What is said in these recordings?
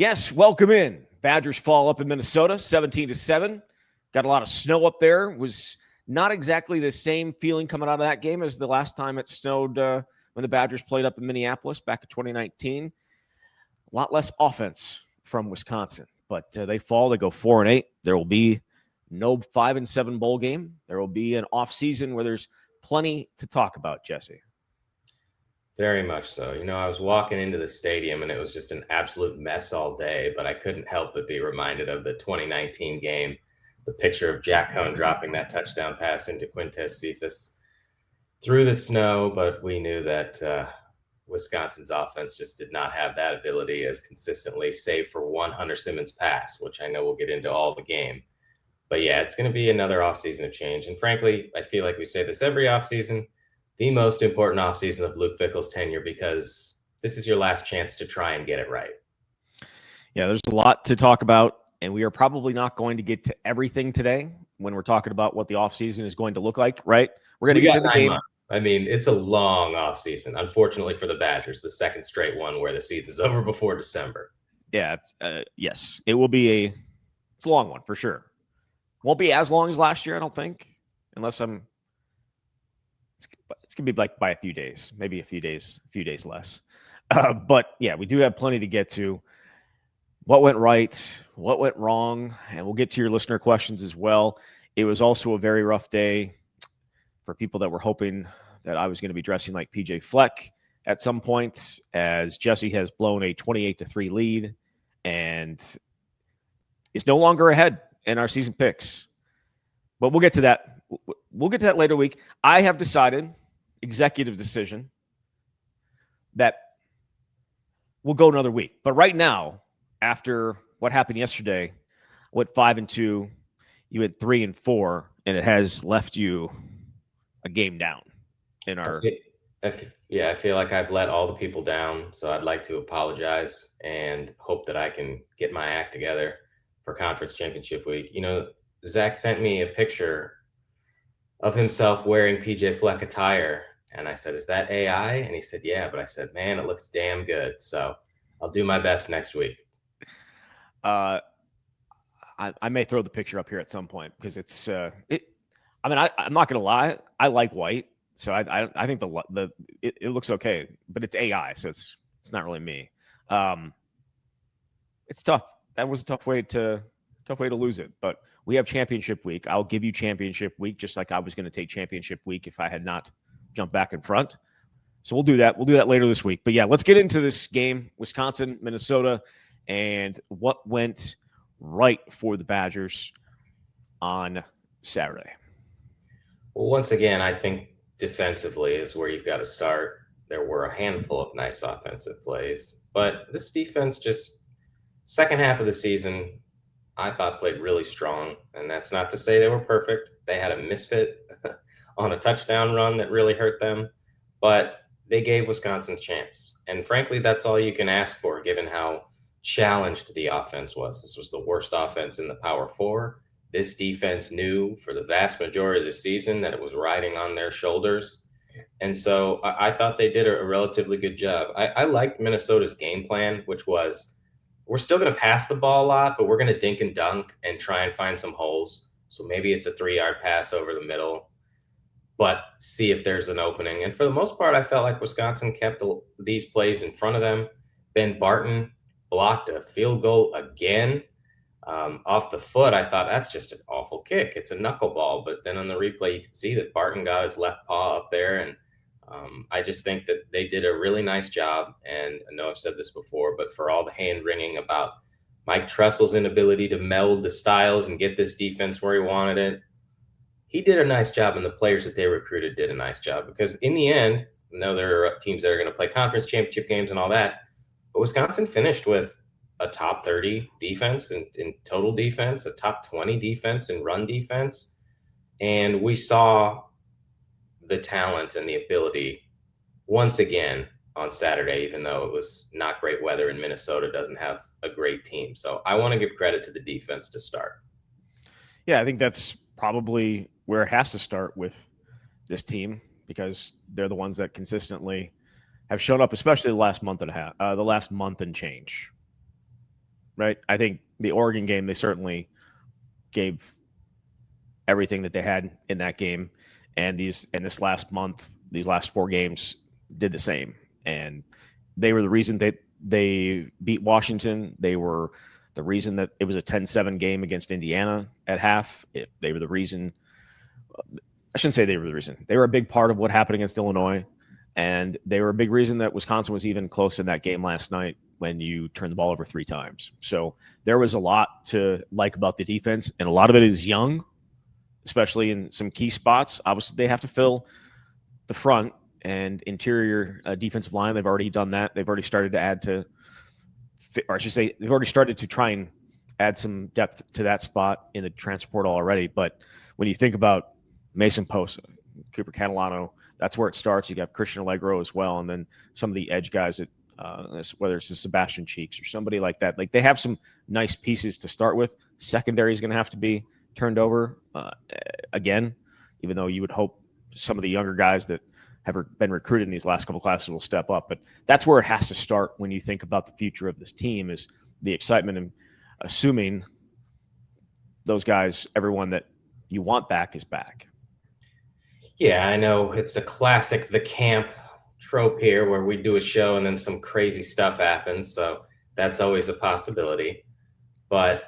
Yes, welcome in. Badgers fall up in Minnesota, 17-7. Got a lot of snow up there. Was not exactly the same feeling coming out of that game as the last time it snowed when the Badgers played up in Minneapolis back in 2019. A lot less offense from Wisconsin, but they fall. They go 4-8. There will be no 5-7 bowl game. There will be an offseason where there's plenty to talk about, Jesse. Very much so. I was walking into the stadium and it was just an absolute mess all day, but I couldn't help but be reminded of the 2019 game, the picture of Jack Cohn dropping that touchdown pass into Quintez Cephas through the snow, but we knew that Wisconsin's offense just did not have that ability as consistently, save for one Hunter Simmons pass, which I know we'll get into all the game. But yeah, it's going to be another offseason of change. And frankly, I feel like we say this every offseason, the most important offseason of Luke Fickell's tenure, because this is your last chance to try and get it right. Yeah, there's a lot to talk about, and we are probably not going to get to everything today when we're talking about what the offseason is going to look like, right? We're going to get to the game. Months. I mean, it's a long offseason, unfortunately for the Badgers, the second straight one where the season's over before December. Yeah, yes, it will be it's a long one for sure. Won't be as long as last year, I don't think, unless it's going to be like by a few days, maybe a few days less. But yeah, we do have plenty to get to. What went right, what went wrong, and we'll get to your listener questions as well. It was also a very rough day for people that were hoping that I was going to be dressing like PJ Fleck at some point, as Jesse has blown a 28-3 lead and is no longer ahead in our season picks. But we'll get to that. We'll get to that later week. I have decided, executive decision, that we'll go another week. But right now, after what happened yesterday, I went 5-2. You went 3-4, and it has left you a game down in our. I feel like I've let all the people down, so I'd like to apologize and hope that I can get my act together for conference championship week. Zach sent me a picture of himself wearing PJ Fleck attire, and I said, "Is that AI?" And he said, "Yeah," but I said, "Man, it looks damn good." So I'll do my best next week. I may throw the picture up here at some point because it's I'm not gonna lie, I like white, so I think it looks okay, but it's AI, so it's not really me. It's tough. That was a tough way to lose it, but we have championship week. I'll give you championship week, just like I was going to take championship week if I had not jumped back in front. So we'll do that. We'll do that later this week. But yeah, let's get into this game, Wisconsin, Minnesota, and what went right for the Badgers on Saturday. Well, once again, I think defensively is where you've got to start. There were a handful of nice offensive plays, but this defense just second half of the season, I thought played really strong. And that's not to say they were perfect. They had a misfit on a touchdown run that really hurt them, but they gave Wisconsin a chance. And frankly, that's all you can ask for, given how challenged the offense was. This was the worst offense in the Power Four. This defense knew for the vast majority of the season that it was riding on their shoulders. And so I thought they did a relatively good job. I liked Minnesota's game plan, which was we're still going to pass the ball a lot, but we're going to dink and dunk and try and find some holes. So maybe it's a 3-yard pass over the middle, but see if there's an opening. And for the most part, I felt like Wisconsin kept these plays in front of them. Ben Barton blocked a field goal again. Off the foot, I thought that's just an awful kick. It's a knuckleball, but then on the replay, you could see that Barton got his left paw up there, and I just think that they did a really nice job. And I know I've said this before, but for all the hand-wringing about Mike Tressel's inability to meld the styles and get this defense where he wanted it, he did a nice job, and the players that they recruited did a nice job. Because in the end, I know there are teams that are going to play conference championship games and all that, but Wisconsin finished with a top 30 defense in total defense, a top 20 defense in run defense. And we saw the talent and the ability once again on Saturday, even though it was not great weather and Minnesota doesn't have a great team. So I want to give credit to the defense to start. Yeah, I think that's probably where it has to start with this team, because they're the ones that consistently have shown up, especially the last month and a half, the last month and change. right? I think the Oregon game, they certainly gave everything that they had in that game, and this last month, these last 4 games did the same, and they were the reason that they beat Washington. They were the reason that it was a 10-7 game against Indiana at half. They were the reason. I shouldn't say they were the reason. They were a big part of what happened against Illinois, and they were a big reason that Wisconsin was even close in that game last night when you turned the ball over 3 times. So there was a lot to like about the defense, and a lot of it is young, especially in some key spots. Obviously, they have to fill the front and interior defensive line. They've already done that. They've already started to add to, or I should say, they've already started to try and add some depth to that spot in the transfer portal already. But when you think about Mason Posa, Cooper Catalano, that's where it starts. You got Christian Allegro as well, and then some of the edge guys that, whether it's the Sebastian Cheeks or somebody like that. Like, they have some nice pieces to start with. Secondary is going to have to be turned over again, even though you would hope some of the younger guys that have been recruited in these last couple classes will step up. But that's where it has to start when you think about the future of this team, is the excitement, and assuming those guys, everyone that you want back, is back. Yeah, I know it's a classic the camp trope here where we do a show and then some crazy stuff happens. So that's always a possibility. But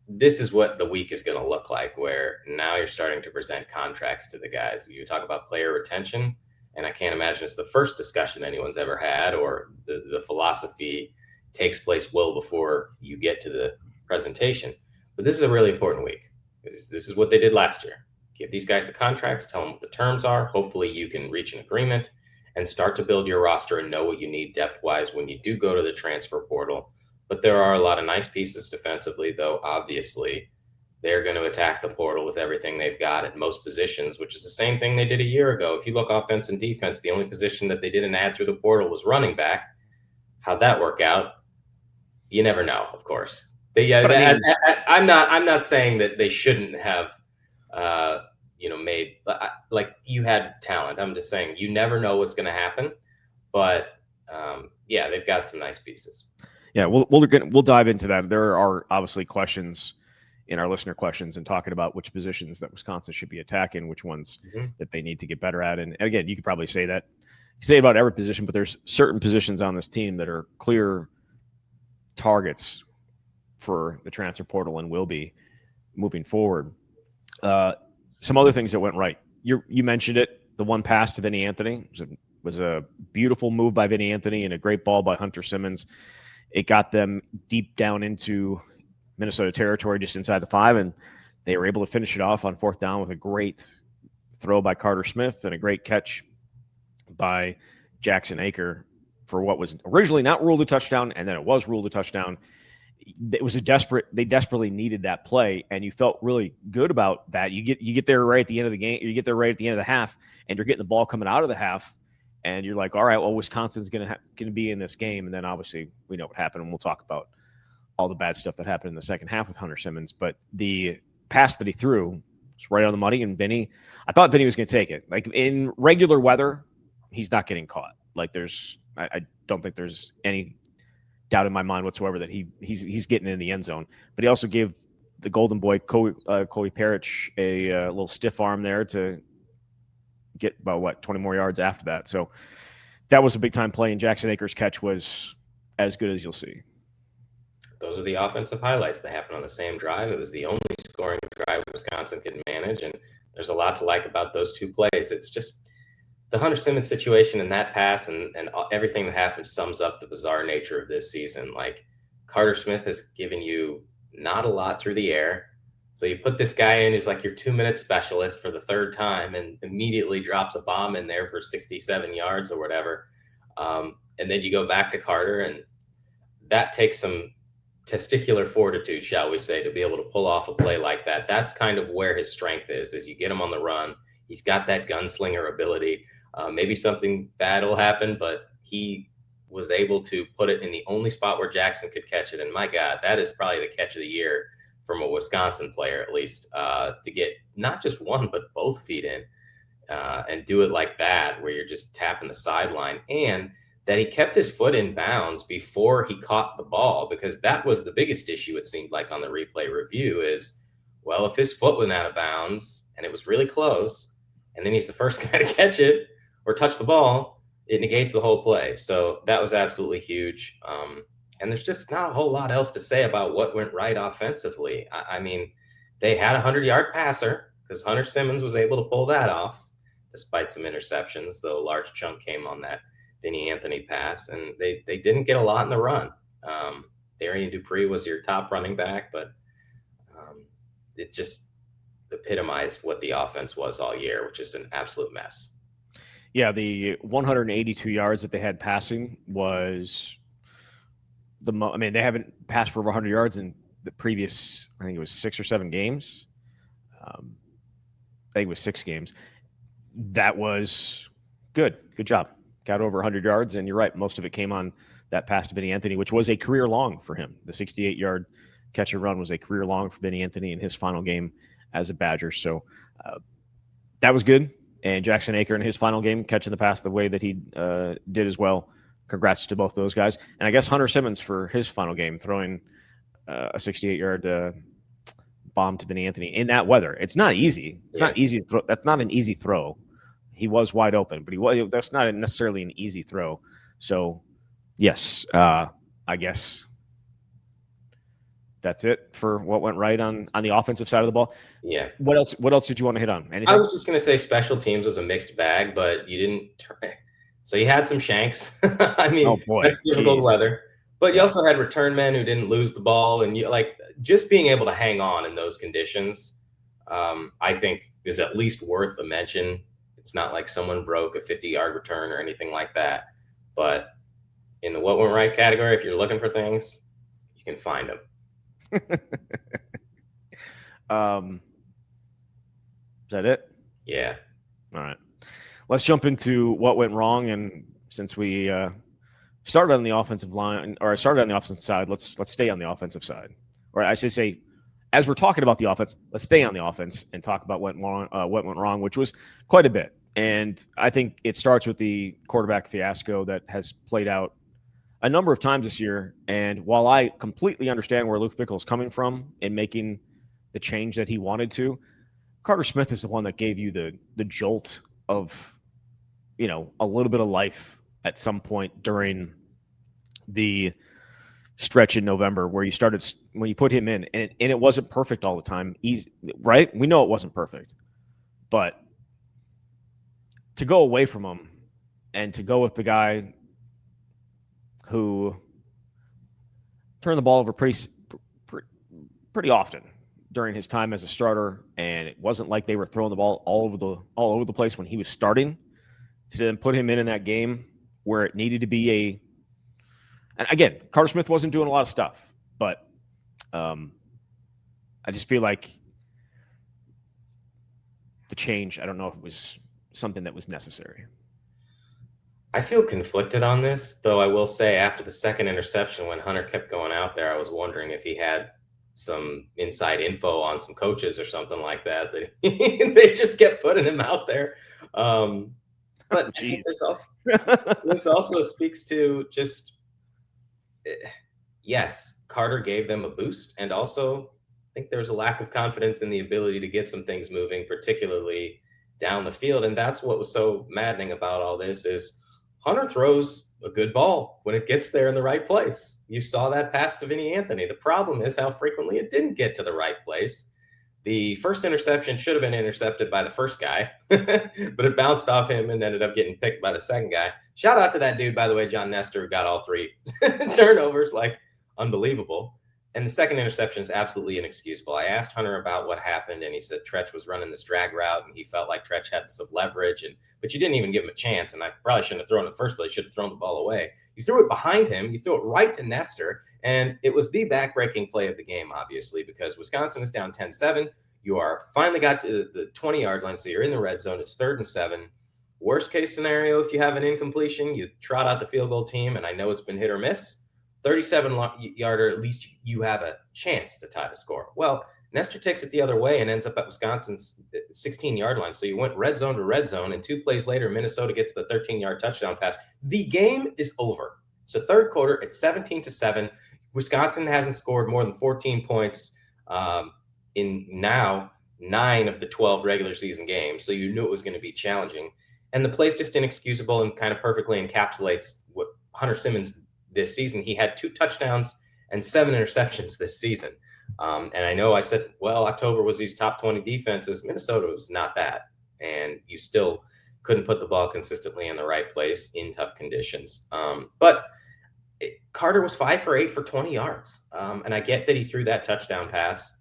this is what the week is going to look like, where now you're starting to present contracts to the guys. You talk about player retention, and I can't imagine it's the first discussion anyone's ever had, or the philosophy takes place well before you get to the presentation. But this is a really important week. This is what they did last year. Give these guys the contracts, tell them what the terms are. Hopefully you can reach an agreement and start to build your roster and know what you need depth-wise when you do go to the transfer portal. But there are a lot of nice pieces defensively, though. Obviously, they're going to attack the portal with everything they've got at most positions, which is the same thing they did a year ago. If you look offense and defense, the only position that they didn't add through the portal was running back. How'd that work out? You never know, of course. But I mean, I'm not saying that they shouldn't have, made, like, you had talent. I'm just saying you never know what's going to happen. But yeah, they've got some nice pieces. Yeah, we'll dive into that. There are obviously questions in our listener questions and talking about which positions that Wisconsin should be attacking, which ones that they need to get better at. And again, you could probably say that, say about every position, but there's certain positions on this team that are clear targets for the transfer portal and will be moving forward. Some other things that went right. You mentioned it. The one pass to Vinny Anthony was a beautiful move by Vinny Anthony and a great ball by Hunter Simmons. It got them deep down into Minnesota territory, just inside the 5, and they were able to finish it off on 4th down with a great throw by Carter Smith and a great catch by Jackson Aker for what was originally not ruled a touchdown, and then it was ruled a touchdown. It was they desperately needed that play, and you felt really good about that. You get there right at the end of the game, you get there right at the end of the half, and you're getting the ball coming out of the half, and you're like, all right, well, Wisconsin's going to be in this game. And then obviously we know what happened, and we'll talk about all the bad stuff that happened in the second half with Hunter Simmons. But the pass that he threw was right on the money, and I thought Vinny was going to take it. Like, in regular weather, he's not getting caught. Like, I don't think there's any doubt in my mind whatsoever that he's getting in the end zone. But he also gave the golden boy, Colby Parrish, a little stiff arm there to get about 20 more yards after that. So that was a big time play, and Jackson Aker's catch was as good as you'll see. Those are the offensive highlights that happened on the same drive. It was the only scoring drive Wisconsin could manage, and there's a lot to like about those two plays. It's just the Hunter Simmons situation and that pass and everything that happened sums up the bizarre nature of this season. Like, Carter Smith has given you not a lot through the air. So you put this guy in who's like your 2-minute specialist for the 3rd time and immediately drops a bomb in there for 67 yards or whatever. And then you go back to Carter, and that takes some testicular fortitude, shall we say, to be able to pull off a play like that. That's kind of where his strength is you get him on the run. He's got that gunslinger ability. Maybe something bad will happen, but he was able to put it in the only spot where Jackson could catch it. And my God, that is probably the catch of the year from a Wisconsin player, at least, to get not just one, but both feet in and do it like that, where you're just tapping the sideline. And that he kept his foot in bounds before he caught the ball, because that was the biggest issue, it seemed like, on the replay review is, well, if his foot went out of bounds and it was really close, and then he's the first guy to catch it or touch the ball, it negates the whole play. So that was absolutely huge. And there's just not a whole lot else to say about what went right offensively. I mean, they had a 100-yard passer because Hunter Simmons was able to pull that off despite some interceptions, though a large chunk came on that Vinny Anthony pass. And they didn't get a lot in the run. Darian Dupree was your top running back, but it just epitomized what the offense was all year, which is an absolute mess. Yeah, the 182 yards that they had passing was I mean, they haven't passed for over 100 yards in the previous, I think it was 6 or 7 games. I think it was 6 games. That was good. Good job. Got over 100 yards, and you're right. Most of it came on that pass to Vinny Anthony, which was a career long for him. The 68-yard catch and run was a career long for Vinny Anthony in his final game as a Badger. So that was good. And Jackson Aker in his final game, catching the pass the way that he did as well. Congrats to both those guys. And I guess Hunter Simmons for his final game, throwing a 68-yard bomb to Vinny Anthony in that weather. It's not easy. It's not easy to throw. That's not an easy throw. He was wide open, but that's not necessarily an easy throw. So, yes, I guess that's it for what went right on the offensive side of the ball. Yeah. What else did you want to hit on? Anything? I was just going to say special teams was a mixed bag, but you didn't. So you had some shanks. I mean, that's difficult weather. But you also had return men who didn't lose the ball, and just being able to hang on in those conditions, I think is at least worth a mention. It's not like someone broke a 50-yard return or anything like that. But in the what went right category, if you're looking for things, you can find them. Is that it? Yeah. All right. Let's jump into what went wrong. And since we started on the offensive line, or I started on the offensive side, let's stay on the offensive side. Or I should say, as we're talking about the offense, let's stay on the offense and talk about what went wrong, which was quite a bit. And I think it starts with the quarterback fiasco that has played out a number of times this year. And while I completely understand where Luke Fickell is coming from in making the change that he wanted to, Carter Smith is the one that gave you the jolt of, a little bit of life at some point during the stretch in November where when you put him in, and it wasn't perfect all the time. Easy, right? We know it wasn't perfect, but to go away from him and to go with the guy who turned the ball over pretty often during his time as a starter, and it wasn't like they were throwing the ball all over the place when he was starting, to then put him in that game where it needed to be and again, Carter Smith wasn't doing a lot of stuff, but I just feel like the change, I don't know if it was something that was necessary. I feel conflicted on this, though I will say after the second interception, when Hunter kept going out there, I was wondering if he had some inside info on some coaches or something like that they just kept putting him out there. But this also speaks to just, yes, Carter gave them a boost, and also I think there's a lack of confidence in the ability to get some things moving, particularly down the field. And that's what was so maddening about all this is Hunter throws a good ball when it gets there in the right place. You saw that pass to Vinny Anthony. The problem is how frequently it didn't get to the right place. The first interception should have been intercepted by the first guy, but it bounced off him and ended up getting picked by the second guy. Shout out to that dude, by the way, John Nestor, who got all 3 turnovers, unbelievable. And the second interception is absolutely inexcusable. I asked Hunter about what happened, and he said Tretch was running this drag route, and he felt like Tretch had some leverage, but you didn't even give him a chance, and I probably shouldn't have thrown it in the first place. Should have thrown the ball away. You threw it behind him. You threw it right to Nestor, and it was the back-breaking play of the game, obviously, because Wisconsin is down 10-7. You are finally got to the 20-yard line, so you're in the red zone. It's 3rd and 7. Worst case scenario, if you have an incompletion, you trot out the field goal team, and I know it's been hit or miss. 37-yarder, at least you have a chance to tie the score. Well, Nestor takes it the other way and ends up at Wisconsin's 16-yard line. So you went red zone to red zone, and 2 plays later, Minnesota gets the 13-yard touchdown pass. The game is over. So third quarter, it's 17-7. Wisconsin hasn't scored more than 14 points in now 9 of the 12 regular season games. So you knew it was going to be challenging. And the play's just inexcusable and kind of perfectly encapsulates what Hunter Simmons this season. He had 2 touchdowns and 7 interceptions this season. And I know I said, well, October was these top 20 defenses. Minnesota was not that. And you still couldn't put the ball consistently in the right place in tough conditions. But Carter was 5 for 8 for 20 yards. And I get that he threw that touchdown pass.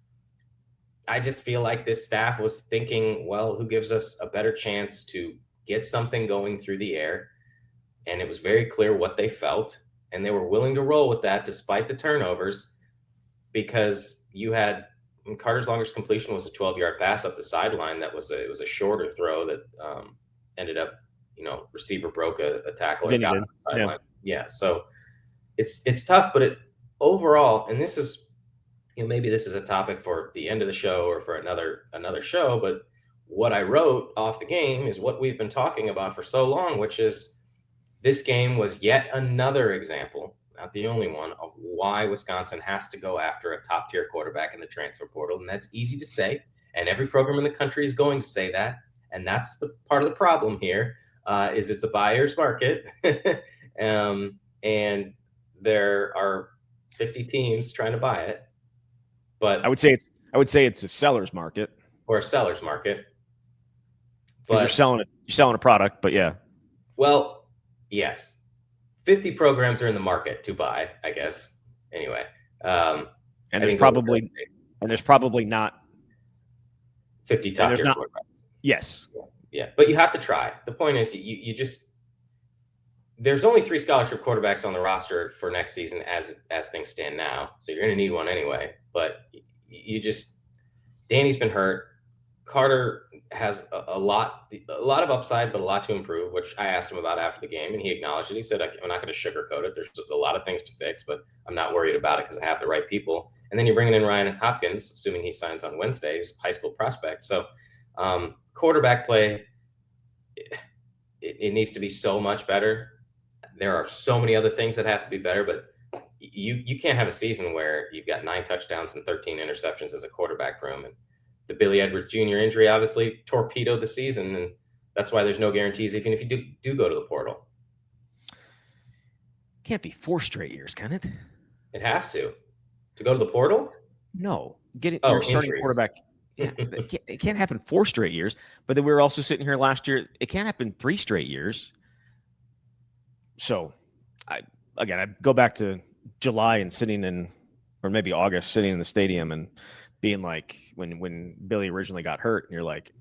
I just feel like this staff was thinking, well, who gives us a better chance to get something going through the air? And it was very clear what they felt. And they were willing to roll with that despite the turnovers, because you had Carter's longest completion was a 12-yard pass up the sideline. It was a shorter throw that ended up, receiver broke a tackle and got on the sideline. Yeah. So it's tough, but overall, and this is, maybe this is a topic for the end of the show or for another show, but what I wrote off the game is what we've been talking about for so long, which is this game was yet another example, not the only one, of why Wisconsin has to go after a top-tier quarterback in the transfer portal. And that's easy to say, and every program in the country is going to say that. And that's the part of the problem here, is it's a buyer's market. And there are 50 teams trying to buy it. But I would say it's a seller's market. Or a seller's market. Because you're selling a product, but yeah. Well, yes. 50 programs are in the market to buy, I guess. Anyway. And there's probably not 50 top tier quarterbacks. Yes. Yeah. But you have to try. The point is you just there's only 3 scholarship quarterbacks on the roster for next season as things stand now. So you're going to need one anyway. But Danny's been hurt. Carter has a lot of upside, but a lot to improve, which I asked him about after the game, and he acknowledged it. He said, I'm not going to sugarcoat it. There's a lot of things to fix, but I'm not worried about it because I have the right people. And then you're bringing in Ryan Hopkins, assuming he signs on Wednesday, who's a high school prospect. So quarterback play, it needs to be so much better. There are so many other things that have to be better, but you can't have a season where you've got 9 touchdowns and 13 interceptions as a quarterback room. And the Billy Edwards Jr. injury obviously torpedoed the season, and that's why there's no guarantees even if you do go to the portal. Can't be 4 straight years, can it? It has to go to the portal? No. Your starting quarterback. Yeah, it can't happen 4 straight years. But then we were also sitting here last year. It can't happen 3 straight years. So, I go back to July and sitting in, or maybe August, sitting in the stadium and being like, when Billy originally got hurt, and you're like,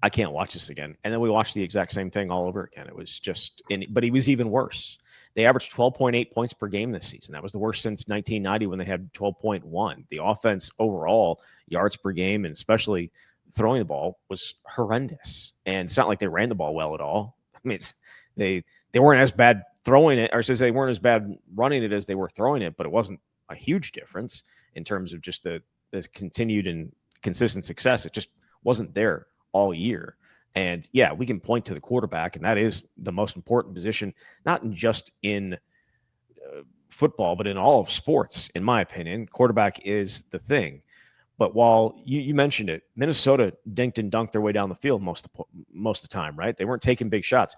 I can't watch this again. And then we watched the exact same thing all over again. It was just, but he was even worse. They averaged 12.8 points per game this season. That was the worst since 1990 when they had 12.1. The offense overall, yards per game, and especially throwing the ball, was horrendous. And it's not like they ran the ball well at all. I mean, they weren't as bad throwing it, or they weren't as bad running it as they were throwing it, but it wasn't a huge difference in terms of just the continued and consistent success. It just wasn't there all year. And yeah, we can point to the quarterback, and that is the most important position, not just in football, but in all of sports, in my opinion. Quarterback is the thing. But while you mentioned it, Minnesota dinked and dunked their way down the field most of the time, right? They weren't taking big shots.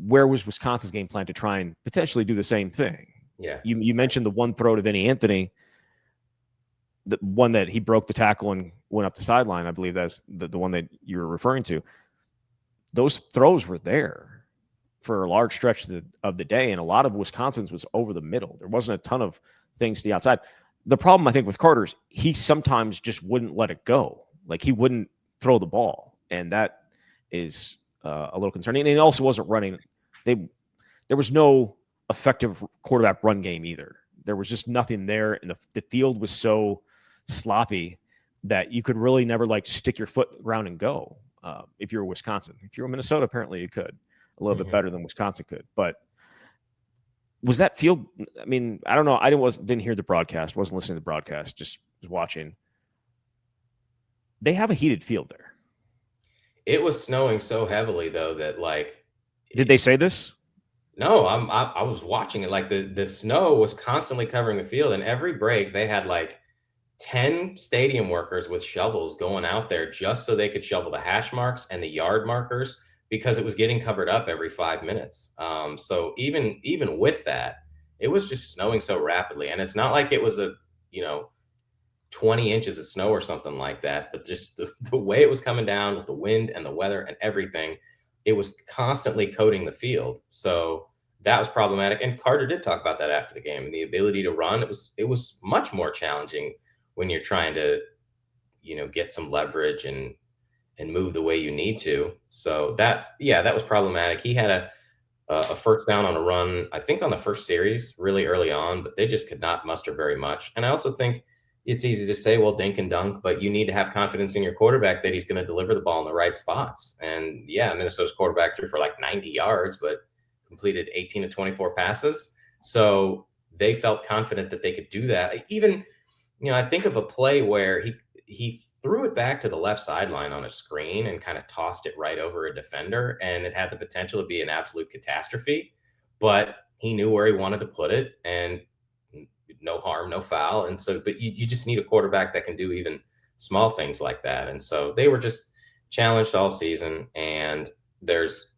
Where was Wisconsin's game plan to try and potentially do the same thing? Yeah. You mentioned the one throw to Vinny Anthony, the one that he broke the tackle and went up the sideline. I believe that's the one that you were referring to. Those throws were there for a large stretch of the day, and a lot of Wisconsin's was over the middle. There wasn't a ton of things to the outside. The problem, I think, with Carter is he sometimes just wouldn't let it go. Like, he wouldn't throw the ball, and that is a little concerning. And he also wasn't running. There was no effective quarterback run game either. There was just nothing there, and the field was so sloppy that you could really never stick your foot in the ground and go. If you're Wisconsin, if you're Minnesota, apparently you could a little bit better than Wisconsin could. But Was that field? I mean, I don't know. Didn't hear the broadcast. Wasn't listening to the broadcast. Just was watching. They have a heated field there. It was snowing so heavily though that like Did they say this? no, I was watching it like the snow was constantly covering the field, and every break they had like 10 stadium workers with shovels going out there just so they could shovel the hash marks and the yard markers because it was getting covered up every 5 minutes. So even with that, it was just snowing so rapidly, and it's not like it was a you know 20 inches of snow or something like that, but just the way it was coming down with the wind and the weather and everything, it was constantly coating the field. So that was problematic. And Carter did talk about that after the game. And the ability to run, it was much more challenging when you're trying to, get some leverage and move the way you need to. So that was problematic. He had a first down on a run, I think on the first series, really early on, but they just could not muster very much. And I also think it's easy to say, well, dink and dunk, but you need to have confidence in your quarterback that he's going to deliver the ball in the right spots. And yeah, Minnesota's quarterback threw for like 90 yards, but completed 18 to 24 passes. So they felt confident that they could do that. Even, I think of a play where he threw it back to the left sideline on a screen and kind of tossed it right over a defender, and it had the potential to be an absolute catastrophe, but he knew where he wanted to put it, and no harm, no foul. And so, but you just need a quarterback that can do even small things like that. And so they were just challenged all season, and there's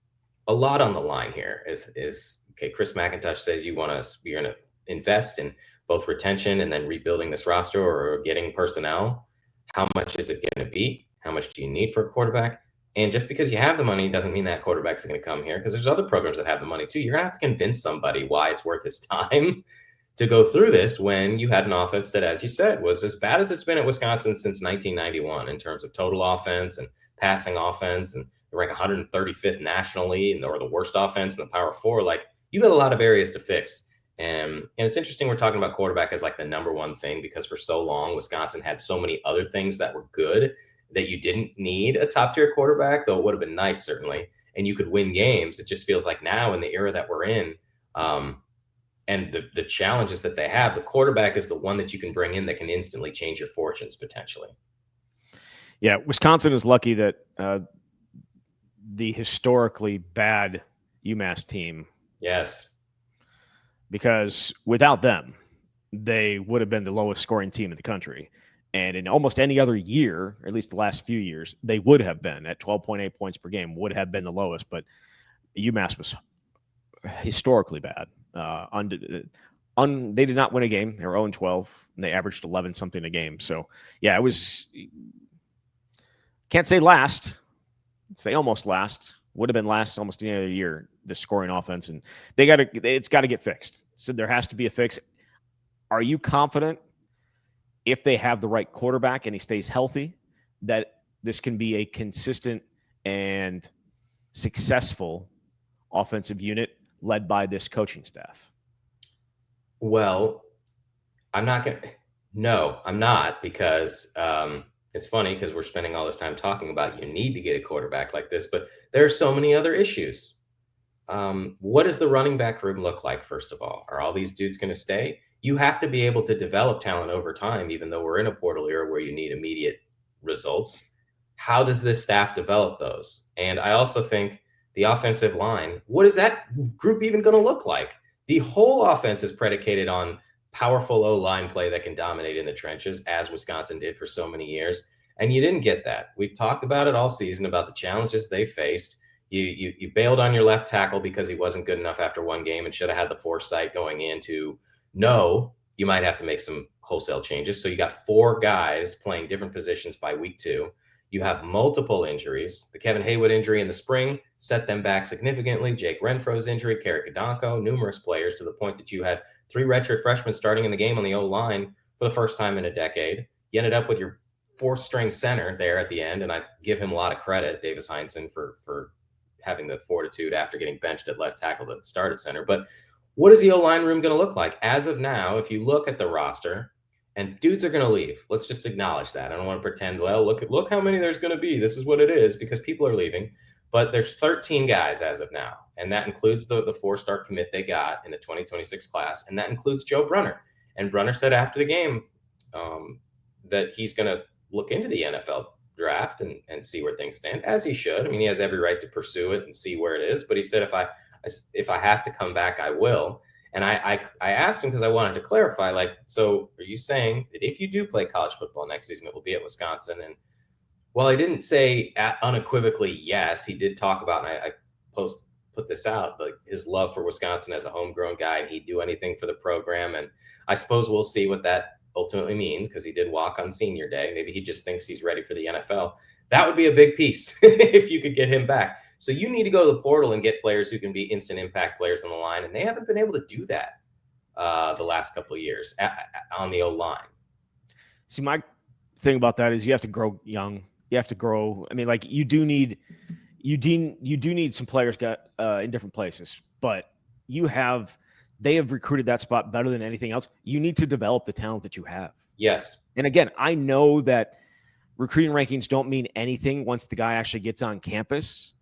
a lot on the line here. Is okay. Chris McIntosh says you're going to invest in both retention and then rebuilding this roster or getting personnel. How much is it going to be? How much do you need for a quarterback? And just because you have the money doesn't mean that quarterback's going to come here, because there's other programs that have the money too. You're going to have to convince somebody why it's worth his time to go through this when you had an offense that, as you said, was as bad as it's been at Wisconsin since 1991 in terms of total offense and passing offense, and they rank 135th nationally, and or the worst offense in the Power Four. Like, you got a lot of areas to fix. And it's interesting we're talking about quarterback as like the number one thing, because for so long Wisconsin had so many other things that were good that you didn't need a top tier quarterback, though it would have been nice certainly, and you could win games. It just feels like now in the era that we're in, and the challenges that they have, the quarterback is the one that you can bring in that can instantly change your fortunes potentially. Yeah, Wisconsin is lucky that the historically bad UMass team. Yes. Because without them, they would have been the lowest scoring team in the country. And in almost any other year, or at least the last few years, they would have been at 12.8 points per game, would have been the lowest. But UMass was historically bad. They did not win a game. They were 0-12, and they averaged 11 something a game. So, yeah, it was – can't say last. Say almost last. Would have been last almost any other year, the scoring offense. And it's got to get fixed. So there has to be a fix. Are you confident if they have the right quarterback and he stays healthy that this can be a consistent and successful offensive unit led by this coaching staff? Well, I'm not because it's funny because we're spending all this time talking about you need to get a quarterback like this, but there are so many other issues. What does the running back room look like, first of all? Are all these dudes going to stay? You have to be able to develop talent over time, even though we're in a portal era where you need immediate results. How does this staff develop those? And I also think the offensive line, what is that group even going to look like? The whole offense is predicated on powerful O-line play that can dominate in the trenches, as Wisconsin did for so many years. And you didn't get that. We've talked about it all season, about the challenges they faced. You bailed on your left tackle because he wasn't good enough after one game and should have had the foresight going in to know you might have to make some wholesale changes. So you got 4 guys playing different positions by week 2. You have multiple injuries. The Kevin Haywood injury in the spring set them back significantly. Jake Renfro's injury, Kerry Kadonko, numerous players, to the point that you had 3 redshirt freshmen starting in the game on the O-line for the first time in a decade. You ended up with your 4th-string center there at the end, and I give him a lot of credit, Davis Heinsohn, for having the fortitude after getting benched at left tackle to start at center. But what is the O-line room going to look like? As of now, if you look at the roster, and dudes are going to leave. Let's just acknowledge that. I don't want to pretend, well, look how many there's going to be. This is what it is, because people are leaving. But there's 13 guys as of now, and that includes the 4-star commit they got in the 2026 class, and that includes Joe Brunner. And Brunner said after the game that he's going to look into the NFL draft and see where things stand, as he should. I mean, he has every right to pursue it and see where it is. But he said, if I have to come back, I will. And I asked him because I wanted to clarify, like, so are you saying that if you do play college football next season, it will be at Wisconsin? And well, I didn't say unequivocally yes. He did talk about, and I put this out, like his love for Wisconsin as a homegrown guy, and he'd do anything for the program. And I suppose we'll see what that ultimately means, because he did walk on senior day. Maybe he just thinks he's ready for the NFL. That would be a big piece if you could get him back. So you need to go to the portal and get players who can be instant impact players on the line, and they haven't been able to do that the last couple of years on the O-line. See, my thing about that is you have to grow young. You have to grow. I mean, like you do need some players got in different places, but they have recruited that spot better than anything else. You need to develop the talent that you have. Yes. And again, I know that recruiting rankings don't mean anything once the guy actually gets on campus,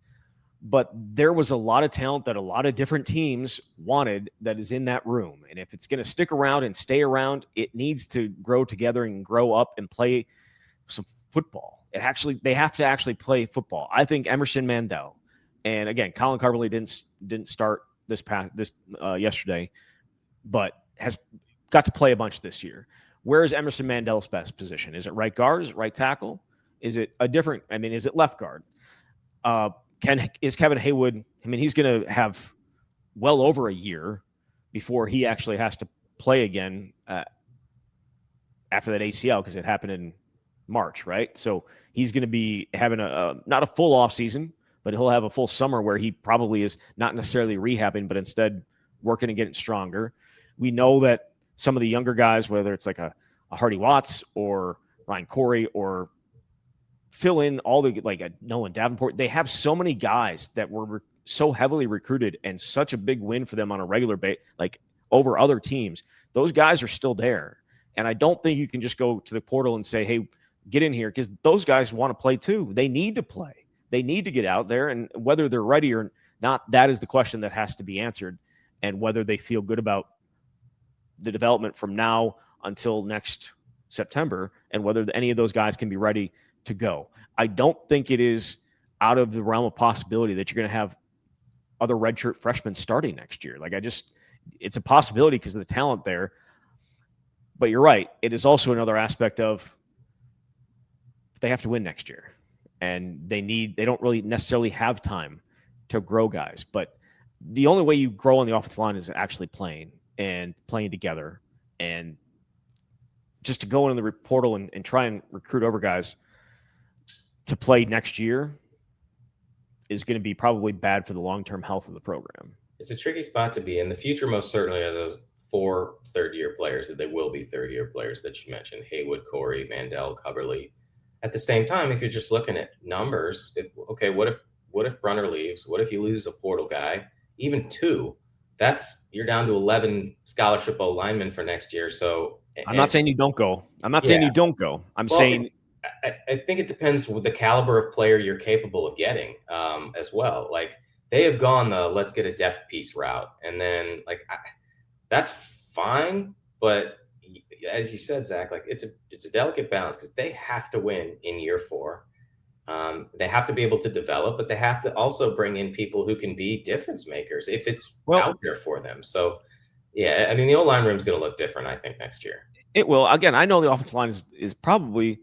but there was a lot of talent that a lot of different teams wanted that is in that room. And if it's going to stick around and stay around, it needs to grow together and grow up and play some football. They have to actually play football. I think Emerson Mandel, and again, Colin Carberly didn't start yesterday, but has got to play a bunch this year. Where is Emerson Mandel's best position? Is it right guard? Is it right tackle? Is it is it left guard? Is Kevin Haywood? I mean, he's going to have well over a year before he actually has to play again after that ACL, because it happened in March, right? So he's going to be having not a full off season, but he'll have a full summer where he probably is not necessarily rehabbing, but instead working and getting stronger. We know that some of the younger guys, whether it's like a Hardy Watts or Ryan Corey or fill in all the like a Nolan Davenport, they have so many guys that were so heavily recruited and such a big win for them on a regular base, like over other teams. Those guys are still there. And I don't think you can just go to the portal and say, hey, get in here, because those guys want to play too. They need to play. They need to get out there, and whether they're ready or not, that is the question that has to be answered, and whether they feel good about the development from now until next September, and whether any of those guys can be ready to go. I don't think it is out of the realm of possibility that you're going to have other redshirt freshmen starting next year. It's a possibility because of the talent there. But you're right. It is also another aspect of they have to win next year, and they don't really necessarily have time to grow guys. But the only way you grow on the offensive line is actually playing together, and just to go into the portal and try and recruit over guys to play next year is going to be probably bad for the long-term health of the program. It's a tricky spot to be in. The future most certainly are those 4 third-year players, that they will be third-year players that you mentioned: Haywood, Corey, Mandel, Coverly. At the same time, if you're just looking at numbers, what if Brunner leaves? What if you lose a portal guy? Even 2, you're down to 11 scholarship O linemen for next year. So I'm not saying you don't go. I'm saying I think it depends with the caliber of player you're capable of getting as well. Like, they have gone the let's get a depth piece route, and then that's fine, but as you said, Zach, like it's a delicate balance, because they have to win in year 4. They have to be able to develop, but they have to also bring in people who can be difference makers if it's out there for them. So, yeah, I mean, the O-line room is going to look different, I think, next year. It will. Again, I know the offensive line is probably,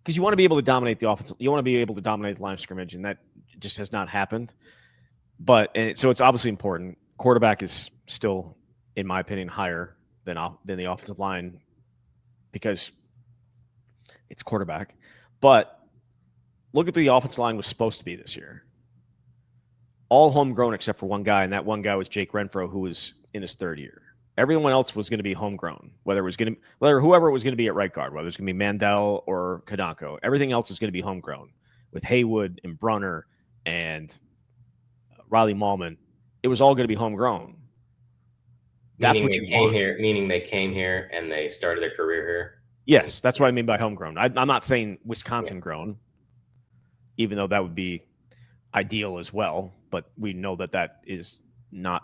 because you want to be able to dominate the offense. You want to be able to dominate the line of scrimmage, and that just has not happened. So it's obviously important. Quarterback is still, in my opinion, higher than the offensive line, because it's quarterback. But look at the offensive line was supposed to be this year. All homegrown except for one guy, and that one guy was Jake Renfro, who was in his 3rd year. Everyone else was going to be homegrown, whether whoever was going to be at right guard, whether it was going to be Mandel or Kadonko. Everything else was going to be homegrown, with Haywood and Brunner and Riley Mahlman. It was all going to be homegrown. That's what you came here. Meaning they came here and they started their career here. Yes, that's what I mean by homegrown. I'm not saying Wisconsin grown. even though that would be ideal as well. But we know that that is not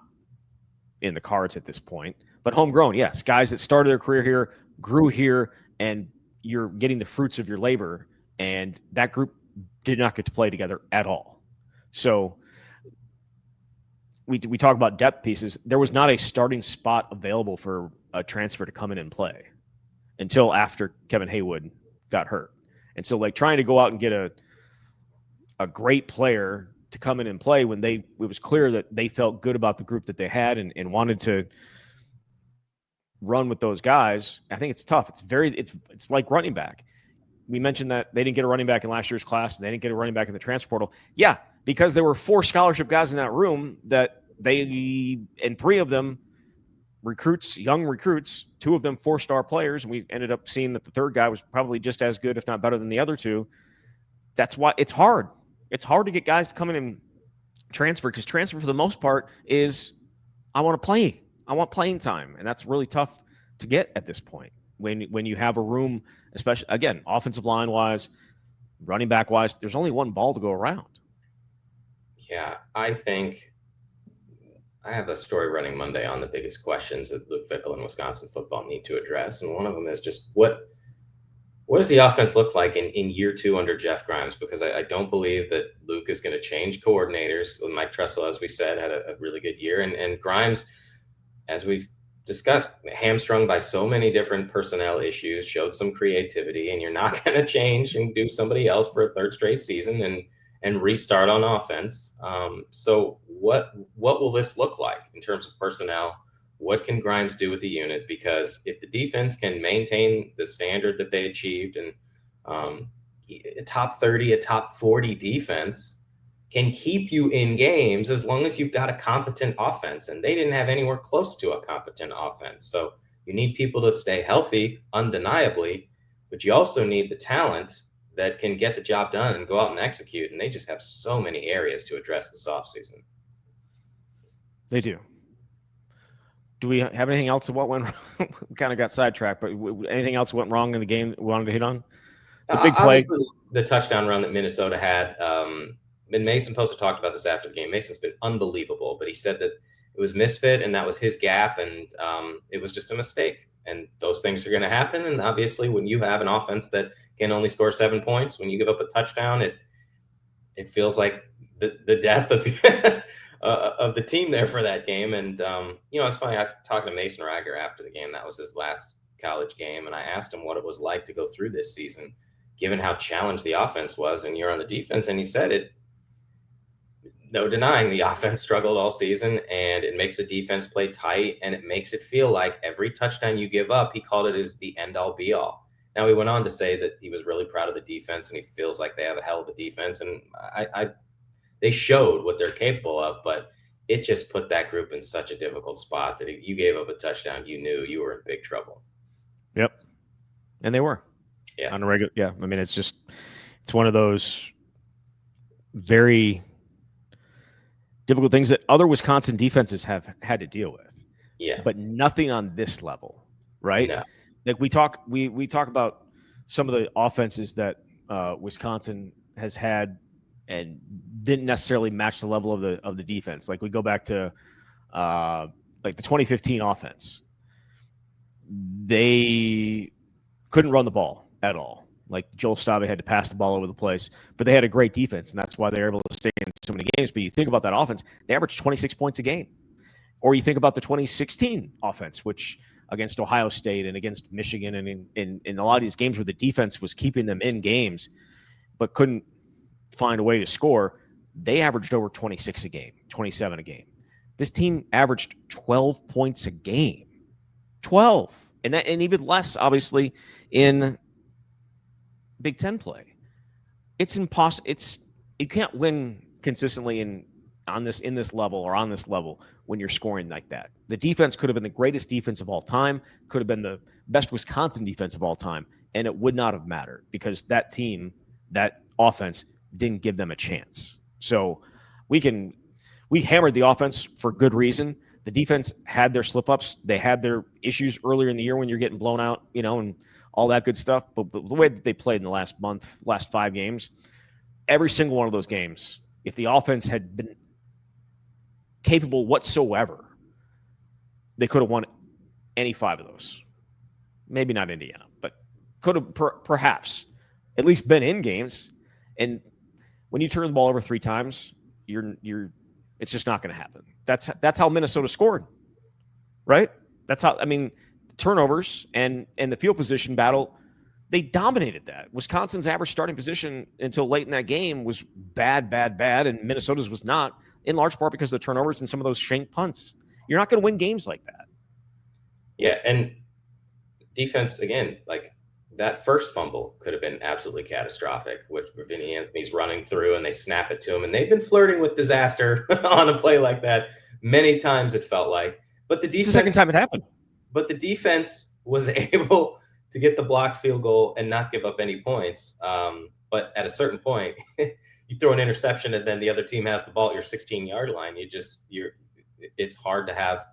in the cards at this point. But homegrown, yes, guys that started their career here, grew here, and you're getting the fruits of your labor. And that group did not get to play together at all. So we talk about depth pieces. There was not a starting spot available for a transfer to come in and play until after Kevin Haywood got hurt. And so, like, trying to go out and get a great player to come in and play when it was clear that they felt good about the group that they had and wanted to run with those guys, I think it's tough. It's like running back. We mentioned that they didn't get a running back in last year's class, and they didn't get a running back in the transfer portal. Yeah, because there were 4 scholarship guys in that room that and 3 of them recruits, young recruits, 2 of them 4-star players, and we ended up seeing that the third guy was probably just as good, if not better than the other 2. That's why it's hard. It's hard to get guys to come in and transfer, because transfer for the most part is, I want to play. I want playing time, and that's really tough to get at this point. When you have a room, especially, again, offensive line wise, running back wise, there's only one ball to go around. Yeah, I think I have a story running Monday on the biggest questions that Luke Fickell and Wisconsin football need to address, and one of them is just what does the offense look like in year 2 under Jeff Grimes? Because I don't believe that Luke is going to change coordinators. Mike Tressel, as we said, had a really good year, and Grimes, as we've discussed, hamstrung by so many different personnel issues, showed some creativity, and you're not going to change and do somebody else for a 3rd straight season and restart on offense. So what will this look like in terms of personnel? What can Grimes do with the unit? Because if the defense can maintain the standard that they achieved, and a top 30, a top 40 defense can keep you in games as long as you've got a competent offense. And they didn't have anywhere close to a competent offense. So you need people to stay healthy, undeniably, but you also need the talent that can get the job done and go out and execute. And they just have so many areas to address this offseason. They do. Do we have anything else of what went wrong? We kind of got sidetracked, but anything else went wrong in the game we wanted to hit on? The big play. The touchdown run that Minnesota had. And Mason Poster talked about this after the game. Mason's been unbelievable, but he said that it was misfit and that was his gap, and it was just a mistake. And those things are going to happen. And obviously, when you have an offense that can only score 7 points, when you give up a touchdown, it feels like the death of of the team there for that game. And it's funny. I was talking to Mason Reiger after the game. That was his last college game, and I asked him what it was like to go through this season, given how challenged the offense was, and you're on the defense. And he said it. No denying the offense struggled all season, and it makes the defense play tight, and it makes it feel like every touchdown you give up, he called it, is the end all be all. Now, he went on to say that he was really proud of the defense, and he feels like they have a hell of a defense, and they showed what they're capable of, but it just put that group in such a difficult spot that if you gave up a touchdown, you knew you were in big trouble. Yep. And they were. Yeah. On a regular, yeah. I mean, it's one of those very difficult things that other Wisconsin defenses have had to deal with. Yeah. But nothing on this level, right? No. Like we talk about some of the offenses that Wisconsin has had and didn't necessarily match the level of the defense. Like we go back to like the 2015 offense. They couldn't run the ball at all. Like Joel Stave had to pass the ball over the place, but they had a great defense, and that's why they were able to stay in so many games. But you think about that offense, they averaged 26 points a game. Or you think about the 2016 offense, which against Ohio State and against Michigan and in a lot of these games where the defense was keeping them in games but couldn't find a way to score, they averaged over 26 a game, 27 a game. This team averaged 12 points a game. 12. And even less, obviously, in Big Ten play. It's impossible. You can't win consistently in this level when you're scoring like that. The defense could have been the greatest defense of all time, could have been the best Wisconsin defense of all time, and it would not have mattered because that team, that offense, didn't give them a chance. So we hammered the offense for good reason. The defense had their slip-ups. They had their issues earlier in the year when you're getting blown out, and all that good stuff. But the way that they played in the last 5 games, every single one of those games, if the offense had been capable whatsoever, they could have won any 5 of those. Maybe not Indiana, but could have perhaps at least been in games. And when you turn the ball over 3 times, it's just not going to happen. That's how Minnesota scored, right? That's how, I mean, turnovers and the field position battle, they dominated that. Wisconsin's average starting position until late in that game was bad, and Minnesota's was not, in large part because of the turnovers and some of those shank punts. You're not going to win games like that. Yeah, and defense, again, like that first fumble could have been absolutely catastrophic, which Vinny Anthony's running through and they snap it to him. And they've been flirting with disaster on a play like that many times, it felt like. But the defense, it's the second time it happened. But the defense was able to get the blocked field goal and not give up any points. But at a certain point, you throw an interception and then the other team has the ball at your 16-yard line. It's hard to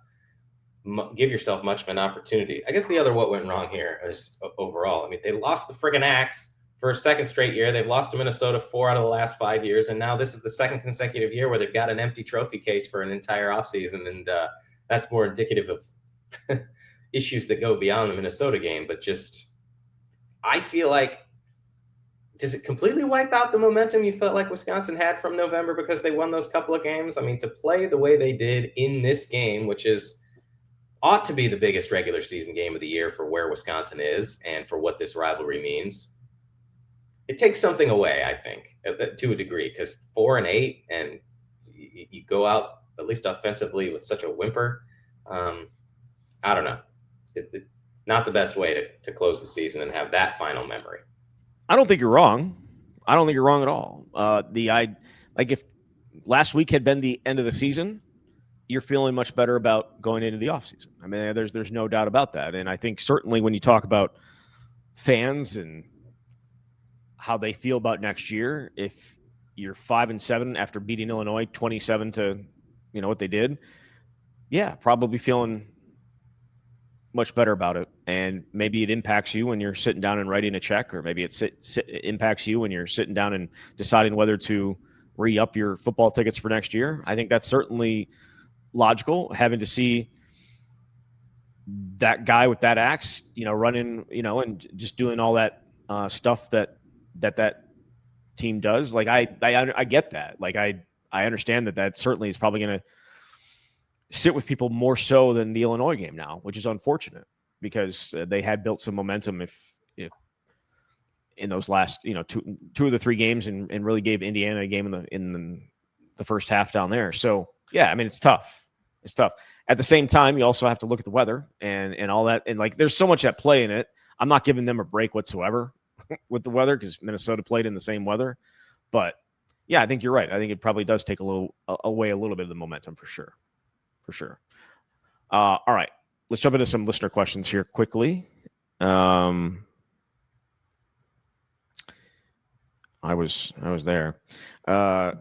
give yourself much of an opportunity. I guess the other what went wrong here is overall. I mean, they lost the friggin' Axe for a second straight year. They've lost to Minnesota 4 out of the last 5 years, and now this is the second consecutive year where they've got an empty trophy case for an entire offseason, and that's more indicative of issues that go beyond the Minnesota game. But just, I feel like, does it completely wipe out the momentum you felt like Wisconsin had from November because they won those couple of games? I mean, to play the way they did in this game, which ought to be the biggest regular season game of the year for where Wisconsin is and for what this rivalry means, it takes something away, I think, to a degree, because 4-8 and you go out, at least offensively, with such a whimper. I don't know. Not the best way to close the season and have that final memory. I don't think you're wrong. I don't think you're wrong at all. If last week had been the end of the season, you're feeling much better about going into the offseason. I mean, there's no doubt about that. And I think certainly when you talk about fans and how they feel about next year, if you're 5-7 after beating Illinois 27 to, what they did, yeah, probably feeling much better about it. And maybe it impacts you when you're sitting down and writing a check, or maybe it impacts you when you're sitting down and deciding whether to re-up your football tickets for next year. I think that's certainly logical, having to see that guy with that axe, running, and just doing all that stuff that team does. Like I get that. Like I understand that certainly is probably going to sit with people more so than the Illinois game now, which is unfortunate because they had built some momentum if in those last, two of the 3 games and really gave Indiana a game in the first half down there. So yeah, I mean, it's tough. It's tough. At the same time, you also have to look at the weather and all that. And like, there's so much at play in it. I'm not giving them a break whatsoever with the weather because Minnesota played in the same weather. But yeah, I think you're right. I think it probably does take away a little bit of the momentum for sure. For sure. All right. Let's jump into some listener questions here quickly. I was there. Can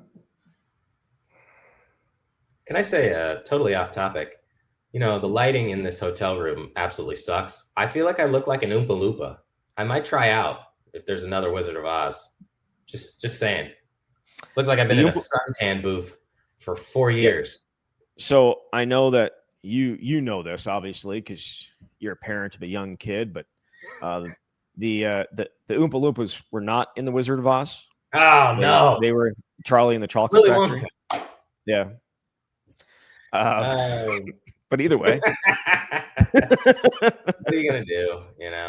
I say, totally off topic, the lighting in this hotel room absolutely sucks. I feel like I look like an Oompa Loompa. I might try out if there's another Wizard of Oz. Just saying. Looks like I've been in a suntan booth for 4 years. Yeah. So I know that you know this, obviously, because you're a parent of a young kid, but the Oompa Loompas were not in the Wizard of Oz. Oh, no. They were Charlie and the Chocolate Factory. Wonka. Yeah. But either way, what are you gonna do?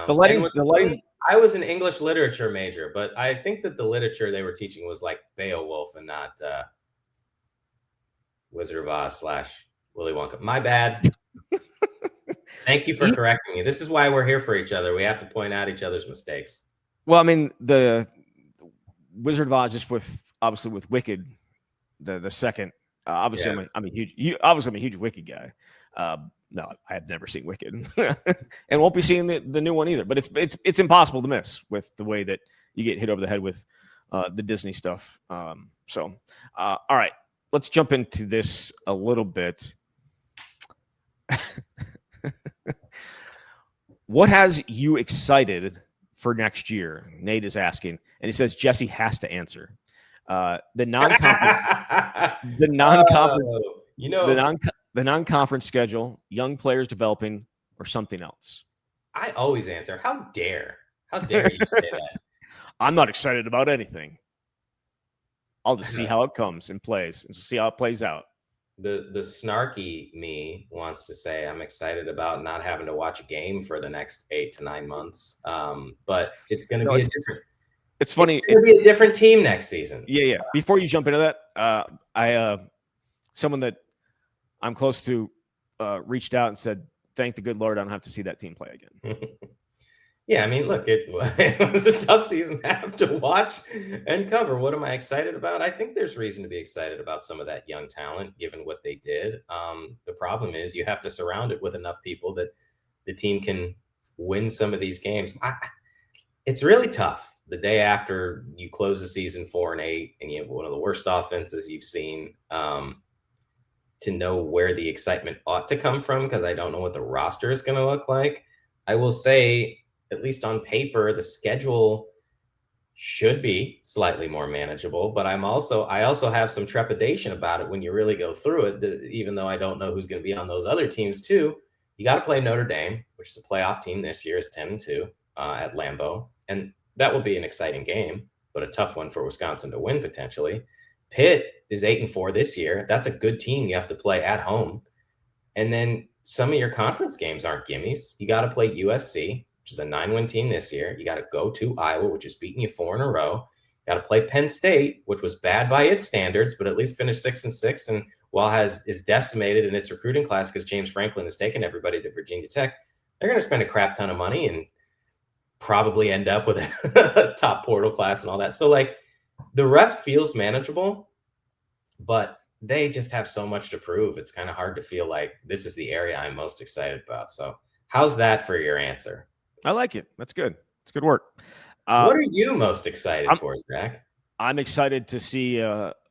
The lighting. I was an English literature major, but I think that the literature they were teaching was like Beowulf and not Wizard of Oz / Willy Wonka. My bad. Thank you for correcting me. This is why we're here for each other. We have to point out each other's mistakes. Well, I mean, the Wizard of Oz, just obviously with Wicked, the second. Obviously, yeah. I'm a huge Wicked guy. No, I have never seen Wicked, and won't be seeing the new one either. But it's impossible to miss with the way that you get hit over the head with the Disney stuff. All right, let's jump into this a little bit. What has you excited for next year? Nate is asking, and he says Jesse has to answer. The non-conference, the non-conference, Oh, the non the non-conference schedule, young players developing, or something else. I always answer, how dare you say that? I'm not excited about anything. I'll just see Uh, how it comes and plays, and see how it plays out. the snarky me wants to say I'm excited about not having to watch a game for the next 8 to 9 months. But it's going to No, be a different. it's It's funny. going to be a different team next season. Yeah. Before you jump into that, I someone that I'm close to reached out and said, "Thank the good Lord, I don't have to see that team play again." Yeah, I mean, look, it was a tough season to have to watch and cover. What am I excited about? I think there's reason to be excited about some of that young talent, given what they did. The problem is you have to surround it with enough people that the team can win some of these games. It's really tough the day after you close the season 4-8 and you have one of the worst offenses you've seen, to know where the excitement ought to come from, because I don't know what the roster is going to look like. I will say, at least on paper, the schedule should be slightly more manageable, but I also have some trepidation about it when you really go through it. Even though I don't know who's going to be on those other teams too, you got to play Notre Dame, which is a playoff team this year, is 10-2 at Lambeau, and that will be an exciting game, but a tough one for Wisconsin to win potentially. Pitt is 8-4 this year. That's a good team you have to play at home, and then some of your conference games aren't gimmies. You got to play USC, which is a 9-win team this year. You got to go to Iowa, which is beating you 4 in a row. You got to play Penn State, which was bad by its standards, but at least finished 6-6. And while is decimated in its recruiting class because James Franklin has taken everybody to Virginia Tech, they're going to spend a crap ton of money and probably end up with a top portal class and all that. So, like, the rest feels manageable, but they just have so much to prove. It's kind of hard to feel like this is the area I'm most excited about. So, how's that for your answer? I like it. That's good. It's good work. What are you most excited for, Zach? I'm excited to see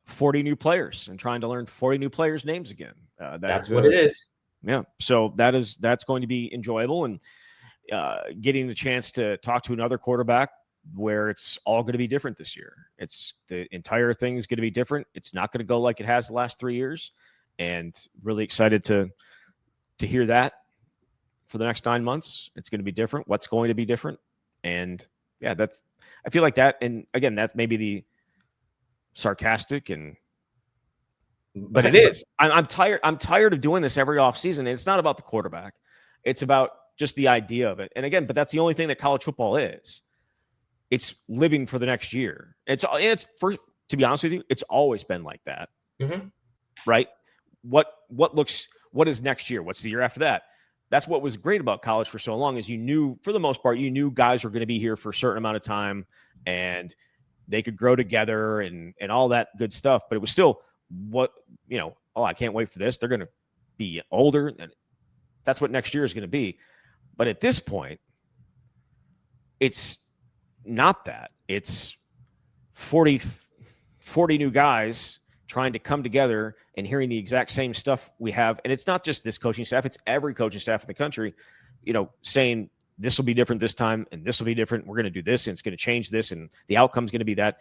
40 new players and trying to learn 40 new players' names again. That's what it is. Yeah. So that's going to be enjoyable, and getting the chance to talk to another quarterback where it's all going to be different this year. It's the entire thing is going to be different. It's not going to go like it has the last 3 years, and really excited to hear that for the next 9 months. It's going to be different. What's going to be different? And yeah, I feel like that. And again, that's maybe the sarcastic but it is. I'm tired. I'm tired of doing this every offseason. And it's not about the quarterback. It's about just the idea of it. And again, but that's the only thing that college football is. It's living for the next year. To be honest with you, it's always been like that. Mm-hmm. Right? What is next year? What's the year after that? That's what was great about college for so long, is you knew, for the most part, you knew guys were going to be here for a certain amount of time and they could grow together and all that good stuff. But it was still I can't wait for this. They're going to be older, and that's what next year is going to be. But at this point, it's not that. It's 40 new guys trying to come together and hearing the exact same stuff we have. And it's not just this coaching staff, it's every coaching staff in the country, saying this will be different this time and this will be different. We're going to do this and it's going to change this and the outcome is going to be that.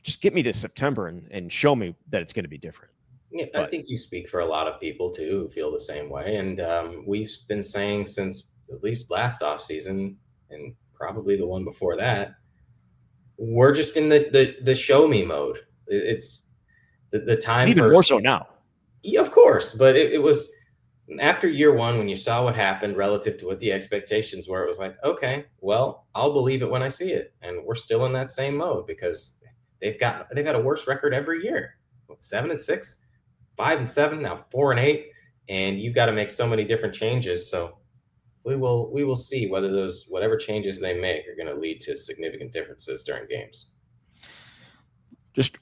Just get me to September and show me that it's going to be different. Yeah, I think you speak for a lot of people too who feel the same way. And we've been saying since at least last offseason and probably the one before that, we're just in the show me mode. It's the time even for more so now. Yeah, of course. But it was after year one, when you saw what happened relative to what the expectations were, it was like, okay, well, I'll believe it when I see it. And we're still in that same mode because they've had a worse record every year. 7-6, 5-7, now 4-8, and you've got to make so many different changes. So we will see whether whatever changes they make are going to lead to significant differences during games. Just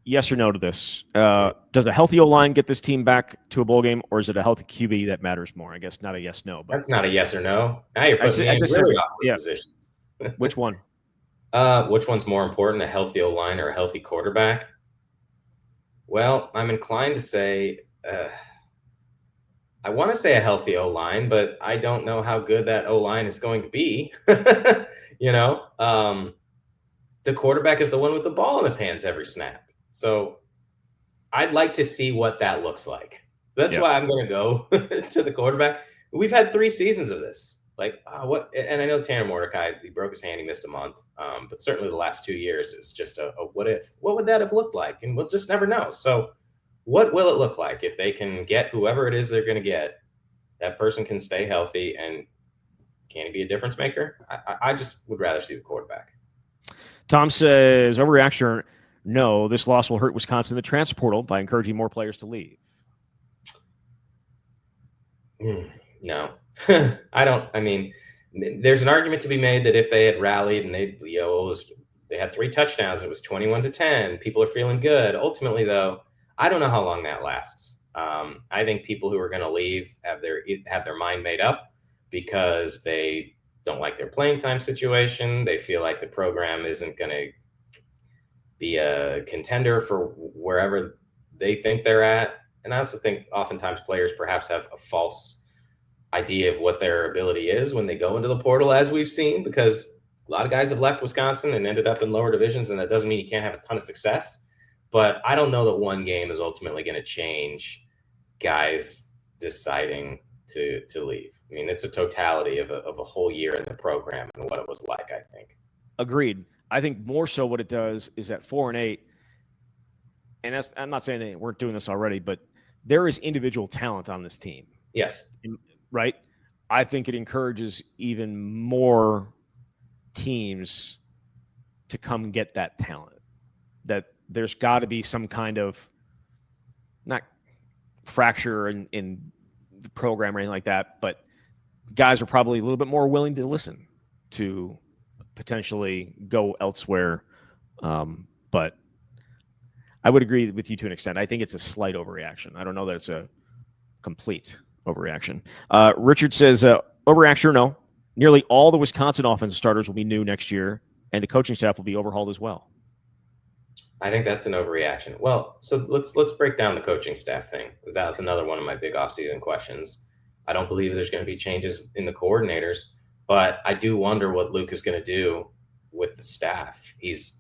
yes or no to this. Does a healthy O-line get this team back to a bowl game, or is it a healthy QB that matters more? I guess not a yes, no. But that's not a yes or no. Now you're putting me in really awkward positions. Which one? Which one's more important, a healthy O-line or a healthy quarterback? Well, I'm inclined to say I want to say a healthy O-line, but I don't know how good that O-line is going to be. the quarterback is the one with the ball in his hands every snap. So I'd like to see what that looks like. That's why I'm going to go to the quarterback. We've had 3 seasons of this. Like, what? And I know Tanner Mordecai, he broke his hand, he missed a month. But certainly the last 2 years, it was just a what if? What would that have looked like? And we'll just never know. So, what will it look like if they can get whoever it is they're going to get? That person can stay healthy, and can he be a difference maker? I just would rather see the quarterback. Tom says, overreaction. No, this loss will hurt Wisconsin in the transfer portal by encouraging more players to leave. No, I don't. I mean, there's an argument to be made that if they had rallied and they had 3 touchdowns, it was 21-10. People are feeling good. Ultimately, though, I don't know how long that lasts. I think people who are going to leave have their mind made up because they don't like their playing time situation. They feel like the program isn't going to be a contender for wherever they think they're at. And I also think oftentimes players perhaps have a false idea of what their ability is when they go into the portal, as we've seen, because a lot of guys have left Wisconsin and ended up in lower divisions, and that doesn't mean you can't have a ton of success. But I don't know that one game is ultimately going to change guys deciding to leave. I mean, it's a totality of a whole year in the program and what it was like, I think. Agreed. I think more so what it does is at 4-8, and I'm not saying they weren't doing this already, but there is individual talent on this team. Yes. Right? I think it encourages even more teams to come get that talent. That there's got to be some kind of, not fracture in the program or anything like that, but guys are probably a little bit more willing to listen to potentially go elsewhere. But I would agree with you to an extent. I think it's a slight overreaction. I don't know that it's a complete overreaction. Richard says, overreaction or no, nearly all the Wisconsin offensive starters will be new next year, and the coaching staff will be overhauled as well. I think that's an overreaction. Well, so let's break down the coaching staff thing, because that was another one of my big offseason questions. I don't believe there's going to be changes in the coordinators, but I do wonder what Luke is going to do with the staff. He's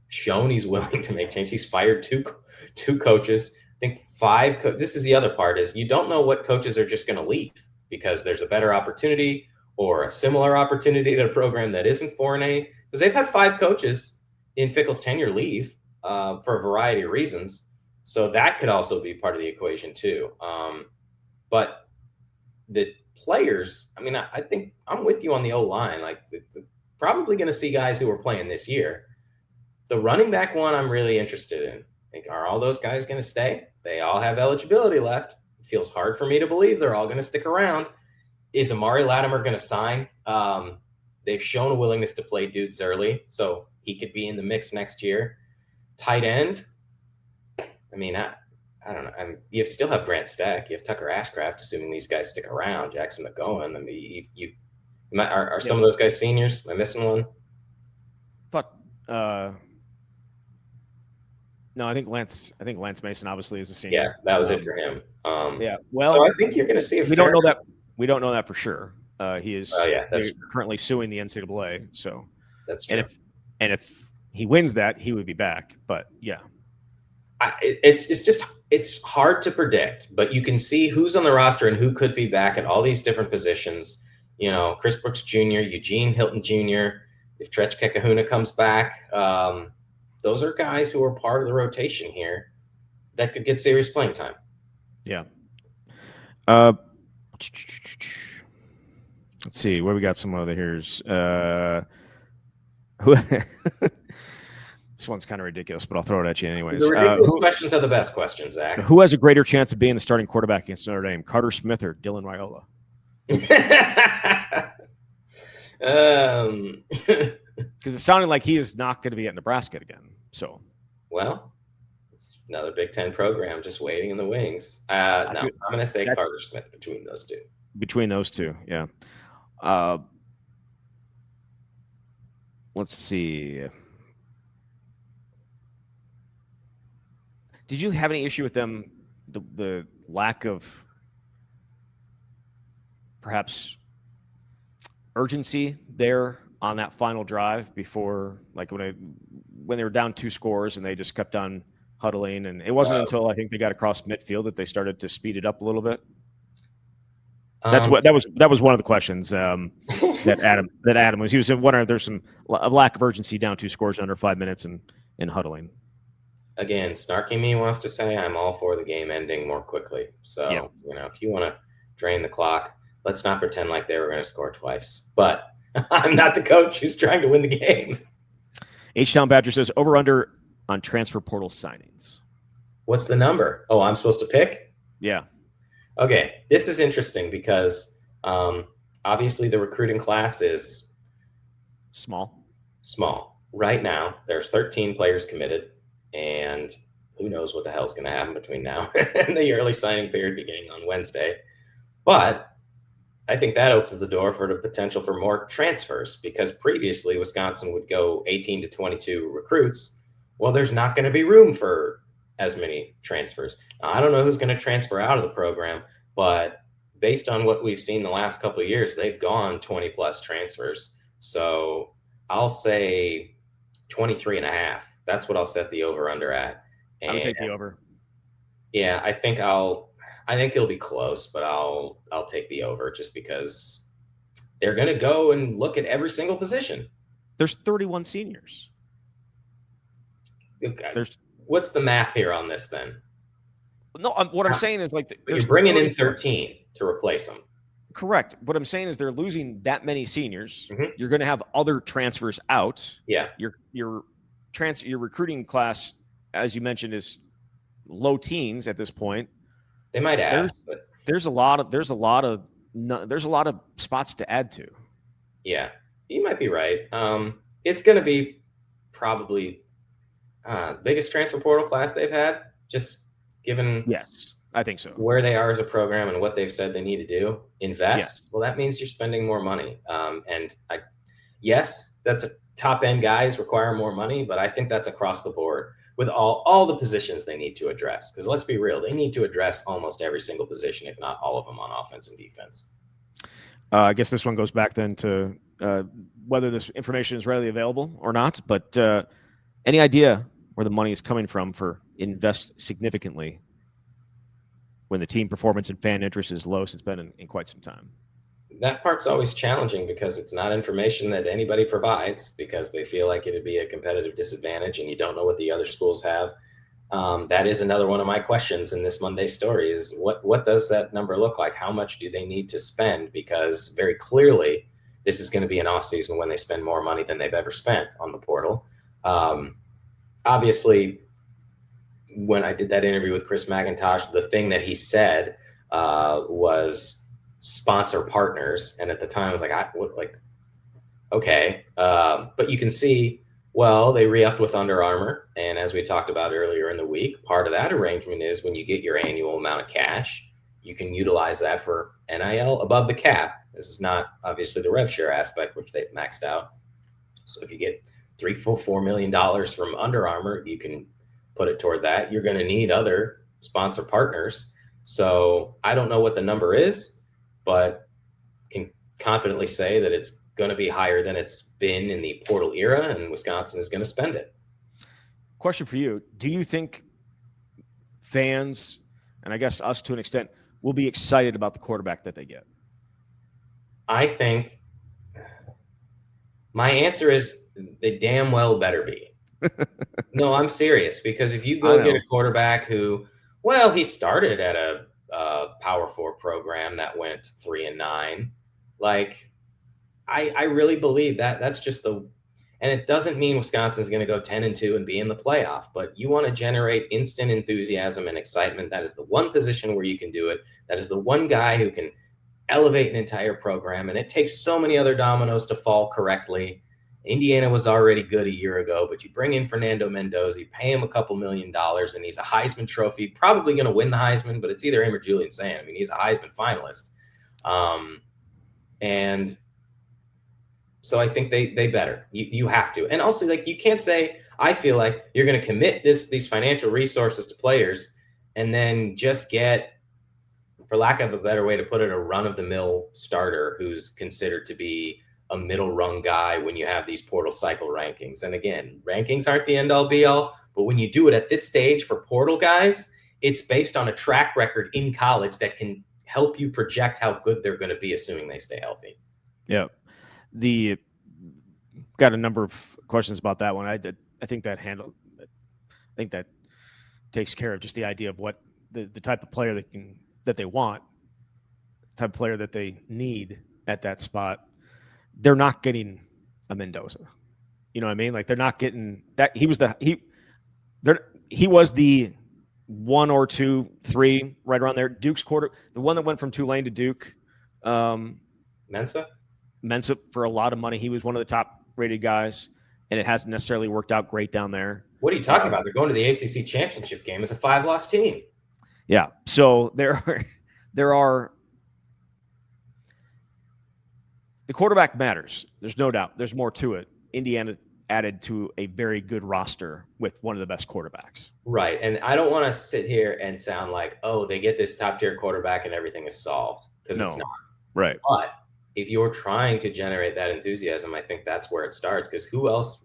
shown he's willing to make changes. He's fired two coaches. I think 5 this is the other part, is you don't know what coaches are just going to leave because there's a better opportunity or a similar opportunity to a program that isn't 4-8, because they've had 5 coaches in Fickell's tenure leave for a variety of reasons. So that could also be part of the equation too. But the players, I mean, I think I'm with you on the O-line. Like, probably going to see guys who are playing this year. The running back one, I'm really interested in. Like, are all those guys going to stay? They all have eligibility left. It feels hard for me to believe they're all going to stick around. Is Amari Latimer going to sign? They've shown a willingness to play dudes early, so he could be in the mix next year. Tight end, I mean, I don't know. You still have Grant Stack. You have Tucker Ashcraft, assuming these guys stick around. Jackson McGowan. I mean, are some of those guys seniors? Am I missing one? No, I think Lance Mason obviously is a senior. Yeah, that was it for him. Well, so I think you're going to see. We don't know that. We don't know that for sure. He is that's currently suing the NCAA. So that's true. And if he wins that, he would be back. But yeah, it's hard to predict. But you can see who's on the roster and who could be back at all these different positions. You know, Chris Brooks Jr., Eugene Hilton Jr. If Tretch Kekahuna comes back. Those are guys who are part of the rotation here that could get serious playing time. Yeah. Let's see where we got some other here's. This one's kind of ridiculous, but I'll throw it at you anyways. The ridiculous questions are the best questions, Zach. Who has a greater chance of being the starting quarterback against Notre Dame, Carter Smith or Dylan Raiola? Because it sounded like he is not going to be at Nebraska again. So, well, it's another Big Ten program just waiting in the wings. I'm going to say Carter Smith between those two. Between those two, yeah. Let's see. Did you have any issue with them? The lack of perhaps urgency there on that final drive before, like when they were down 2 scores and they just kept on huddling, and it wasn't until I think they got across midfield that they started to speed it up a little bit. That was one of the questions that Adam was. He was wondering if there's some a lack of urgency down 2 scores under 5 minutes and huddling. Again, snarky me wants to say I'm all for the game ending more quickly. So if you want to drain the clock, let's not pretend like they were going to score twice. But I'm not the coach who's trying to win the game. H-Town Badger says over under on transfer portal signings. What's the number? Oh, I'm supposed to pick? Yeah. Okay, this is interesting because obviously the recruiting class is small. Right now, there's 13 players committed, and who knows what the hell's going to happen between now and the early signing period beginning on Wednesday. But I think that opens the door for the potential for more transfers, because previously Wisconsin would go 18 to 22 recruits. Well, there's not going to be room for as many transfers. Now, I don't know who's going to transfer out of the program, but based on what we've seen the last couple of years, they've gone 20 plus transfers. So I'll say 23 and a half. That's what I'll set the over under at. And I would take the over. Yeah, I think it'll be close, but I'll take the over just because they're going to go and look at every single position. There's 31 seniors. Okay. What's the math here on this then? No, what I'm saying is like you're bringing in 13 to replace them. Correct. What I'm saying is they're losing that many seniors. Mm-hmm. You're going to have other transfers out. Yeah. Your recruiting class, as you mentioned, is low teens at this point. They might add, but there's a lot of spots to add to. Yeah, you might be right. It's going to be probably biggest transfer portal class they've had, just given yes, I think so, where they are as a program and what they've said they need to do. Invest. Yes. Well, that means you're spending more money. Yes, that's a top end guys require more money, but I think that's across the board with all the positions they need to address. Because let's be real, they need to address almost every single position, if not all of them, on offense and defense. I guess this one goes back then to whether this information is readily available or not. But any idea where the money is coming from for invest significantly when the team performance and fan interest is low since been in quite some time? That part's always challenging because it's not information that anybody provides, because they feel like it'd be a competitive disadvantage and you don't know what the other schools have. That is another one of my questions in this Monday story is what does that number look like? How much do they need to spend? Because very clearly this is going to be an offseason when they spend more money than they've ever spent on the portal. Obviously, when I did that interview with Chris McIntosh, the thing that he said was sponsor partners. And at the time I was like, okay. But you can see, well, they re-upped with Under Armour. And as we talked about earlier in the week, part of that arrangement is when you get your annual amount of cash, you can utilize that for NIL above the cap. This is not obviously the rev share aspect, which they've maxed out. So if you get $4 million from Under Armour, you can put it toward that. You're going to need other sponsor partners. So I don't know what the number is, but can confidently say that it's going to be higher than it's been in the portal era, and Wisconsin is going to spend it. Question for you. Do you think fans, and I guess us to an extent, will be excited about the quarterback that they get? I think my answer is they damn well better be. No, I'm serious, because if you go get a quarterback who, well, he started at a Power 4 program that went 3-9, like I really believe that's just and it doesn't mean Wisconsin's going to go 10-2 and be in the playoff, but you want to generate instant enthusiasm and excitement. That is the one position where you can do it. That is the one guy who can elevate an entire program, and it takes so many other dominoes to fall correctly. Indiana was already good a year ago, but you bring in Fernando Mendoza, you pay him a couple $1 million, and he's a Heisman Trophy, probably going to win the Heisman, but it's either him or Julian Sand. I mean, he's a Heisman finalist. And so I think they better. You have to. And also, like, you can't say, I feel like you're going to commit these financial resources to players and then just get, for lack of a better way to put it, a run-of-the-mill starter who's considered to be a middle rung guy when you have these portal cycle rankings. And again, rankings aren't the end all be all, but when you do it at this stage for portal guys, it's based on a track record in college that can help you project how good they're going to be, assuming they stay healthy. Yeah. Got a number of questions about that one. I think that takes care of just the idea of what the type of player that they want, type of player that they need at that spot. They're not getting a Mendoza. You know what I mean? Like they're not getting that. He was the 1 or 2, 3 right around there. Duke's the one that went from Tulane to Duke. Mensa for a lot of money. He was one of the top rated guys, and it hasn't necessarily worked out great down there. What are you talking about? They're going to the ACC championship game as a 5-loss team. Yeah. So there are the quarterback matters. There's no doubt. There's more to it. Indiana added to a very good roster with one of the best quarterbacks. Right. And I don't want to sit here and sound like, oh, they get this top tier quarterback and everything is solved, because it's not. Right. But if you're trying to generate that enthusiasm, I think that's where it starts, because who else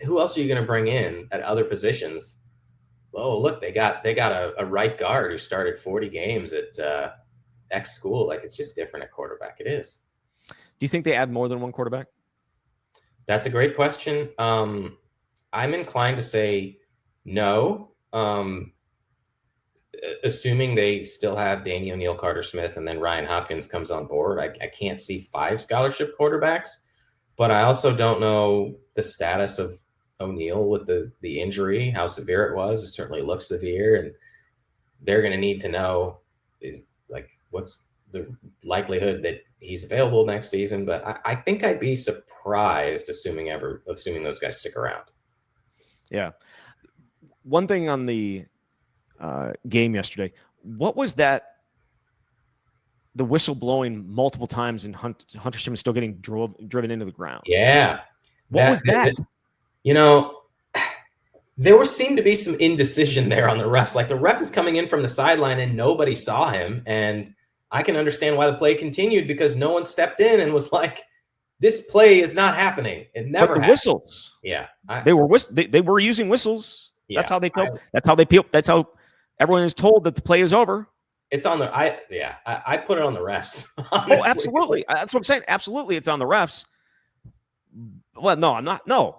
are you going to bring in at other positions? Oh, look, they got a right guard who started 40 games at X school. Like, it's just different at quarterback. It is. Do you think they add more than one quarterback? That's a great question. I'm inclined to say no. Assuming they still have Danny O'Neal, Carter Smith, and then Ryan Hopkins comes on board, I can't see 5 scholarship quarterbacks. But I also don't know the status of O'Neal with the injury, how severe it was. It certainly looks severe, and they're going to need to know what's the likelihood that he's available next season. But I think I'd be surprised, assuming those guys stick around. Yeah. One thing on the game yesterday, what was that? The whistle blowing multiple times and Hunter Simmons still getting driven into the ground. Yeah. What was that? There seemed to be some indecision there on the refs. Like, the ref is coming in from the sideline and nobody saw him. And I can understand why the play continued, because no one stepped in and was like, this play is not happening. It never happened. Whistles. Yeah. They were using whistles. Yeah, that's how they peel. That's how everyone is told that the play is over. It's on the I put it on the refs. Honestly. Oh, absolutely. That's what I'm saying. Absolutely, it's on the refs. Well, no, I'm not. No.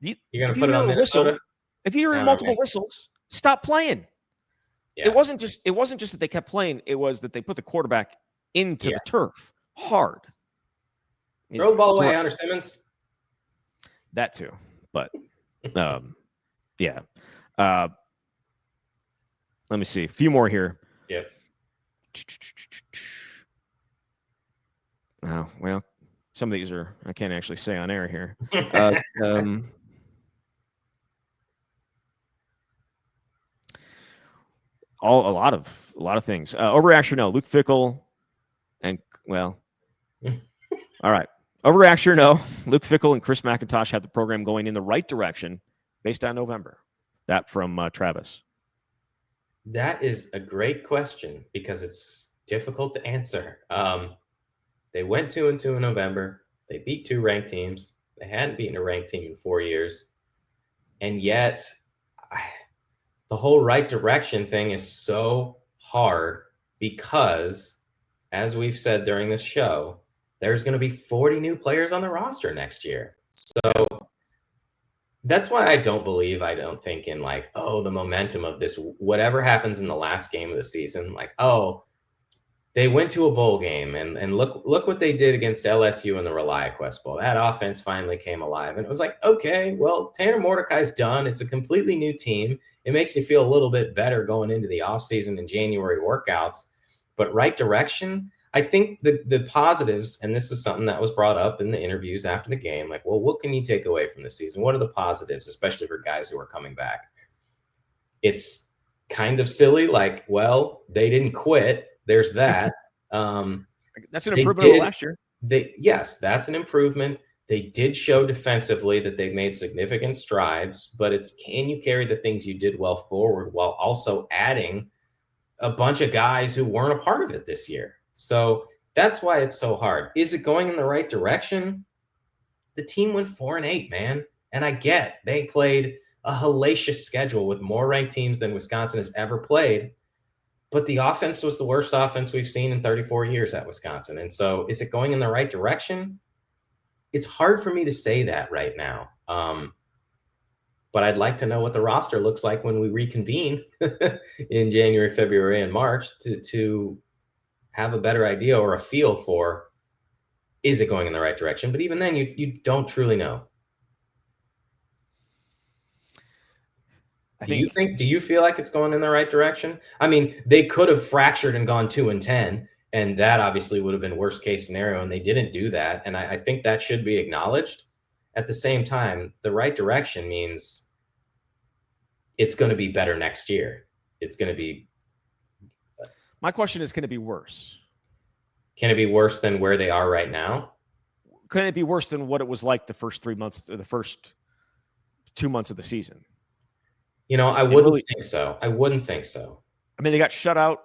You're going to put it on Minnesota? If you hear multiple whistles, stop playing. Yeah. It wasn't just that they kept playing. It was that they put the quarterback into the turf hard. Throw the ball away, Hunter Simmons. That too, but yeah. Let me see a few more here. Yep. Oh, well, some of these I can't actually say on air here. A lot of things. Overreaction, no. Luke Fickell, and well, all right. Overreaction, no. Luke Fickell and Chris McIntosh have the program going in the right direction based on November. That from Travis. That is a great question, because it's difficult to answer. They went 2-2 in November. They beat 2 ranked teams. They hadn't beaten a ranked team in 4 years. And yet, the whole right direction thing is so hard, because, as we've said during this show, there's going to be 40 new players on the roster next year. So that's why I don't think in the momentum of this, whatever happens in the last game of the season, they went to a bowl game and look what they did against LSU in the ReliaQuest Bowl. That offense finally came alive, and it was like, okay, well, Tanner Mordecai's done. It's a completely new team. It makes you feel a little bit better going into the offseason and January workouts. But right direction, I think the positives, and this is something that was brought up in the interviews after the game, what can you take away from the season? What are the positives, especially for guys who are coming back? It's kind of silly, they didn't quit. There's that. That's an improvement over last year. Yes, that's an improvement. They did show defensively that they made significant strides, but it's, can you carry the things you did well forward while also adding a bunch of guys who weren't a part of it this year? So That's why it's so hard. Is it going in the right direction? The team went 4-8, man. And I get they played a hellacious schedule with more ranked teams than Wisconsin has ever played. But the offense was the worst offense we've seen in 34 years at Wisconsin. And so is it going in the right direction? It's hard for me to say that right now. But I'd like to know what the roster looks like when we reconvene in January, February, and March to have a better idea or a feel for, is it going in the right direction? But even then, you don't truly know. Do you feel like it's going in the right direction? I mean, they could have fractured and gone 2-10, and that obviously would have been worst case scenario, and they didn't do that. And I think that should be acknowledged. At the same time, the right direction means it's going to be better next year. It's going to be. My question is, can it be worse? Can it be worse than where they are right now? Can it be worse than what it was like the first 3 months or the first 2 months of the season? I wouldn't think so. I wouldn't think so. I mean, they got shut out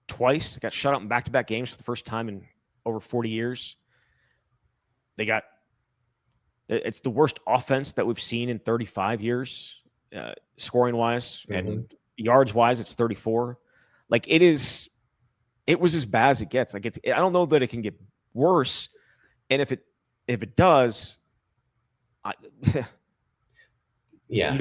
twice. They got shut out in back-to-back games for the first time in over 40 years. It's the worst offense that we've seen in 35 years, scoring-wise, and yards-wise, it's 34. Like, it was as bad as it gets. Like, I don't know that it can get worse. And if it does, yeah,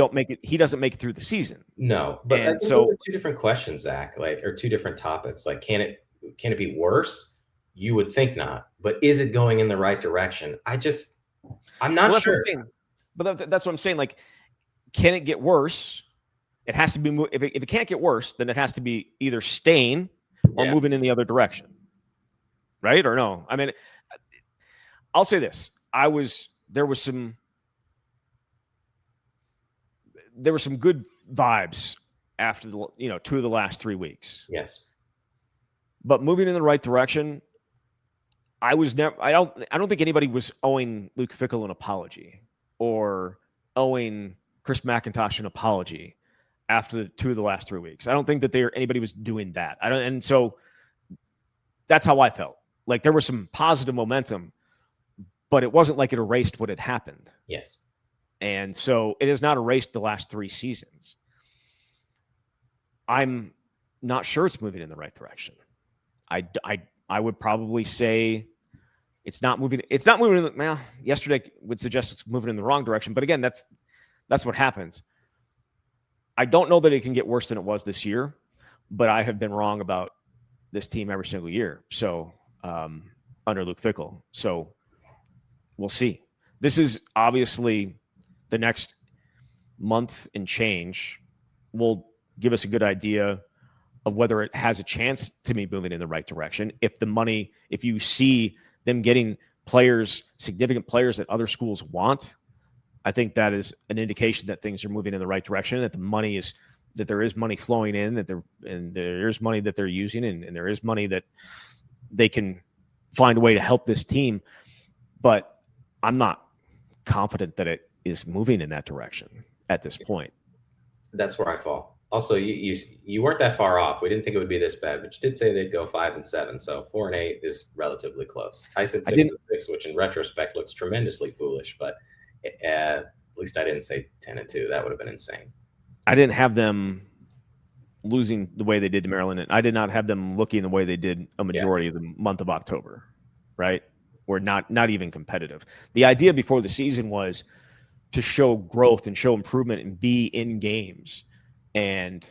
he doesn't make it through the season. No, but I think those are two different questions, Zach, or two different topics. Like, can it be worse? You would think not, but is it going in the right direction? I'm not sure. But that's what I'm saying. Like, can it get worse? It has to be. If it can't get worse, then it has to be either staying or moving in the other direction, right? Or no? I mean, I'll say this: there were some good vibes after the 2 of the last 3 weeks. Yes, but moving in the right direction. I don't think anybody was owing Luke Fickell an apology or owing Chris McIntosh an apology after the 2 of the last 3 weeks. I don't think that anybody was doing that. And so that's how I felt. Like, there was some positive momentum, but it wasn't like it erased what had happened. Yes. And so it has not erased the last 3 seasons. I'm not sure it's moving in the right direction. I would probably say it's not moving. It's not moving. Well, yesterday would suggest it's moving in the wrong direction. But again, that's what happens. I don't know that it can get worse than it was this year, but I have been wrong about this team every single year. So under Luke Fickell. So we'll see. This is obviously the next month and change will give us a good idea of whether it has a chance to be moving in the right direction. If you see them getting players, significant players that other schools want, I think that is an indication that things are moving in the right direction, that there is money flowing in, and there is money that they're using, and there is money that they can find a way to help this team. But I'm not confident that it is moving in that direction at this point. That's where I fall. Also, you weren't that far off. We didn't think it would be this bad, but you did say they'd go 5-7. So 4-8 is relatively close. I said 6-6, which in retrospect looks tremendously foolish, but at least I didn't say 10-2. That would have been insane. I didn't have them losing the way they did to Maryland, and I did not have them looking the way they did a majority of the month of October, right? Or not even competitive. The idea before the season was to show growth and show improvement and be in games. And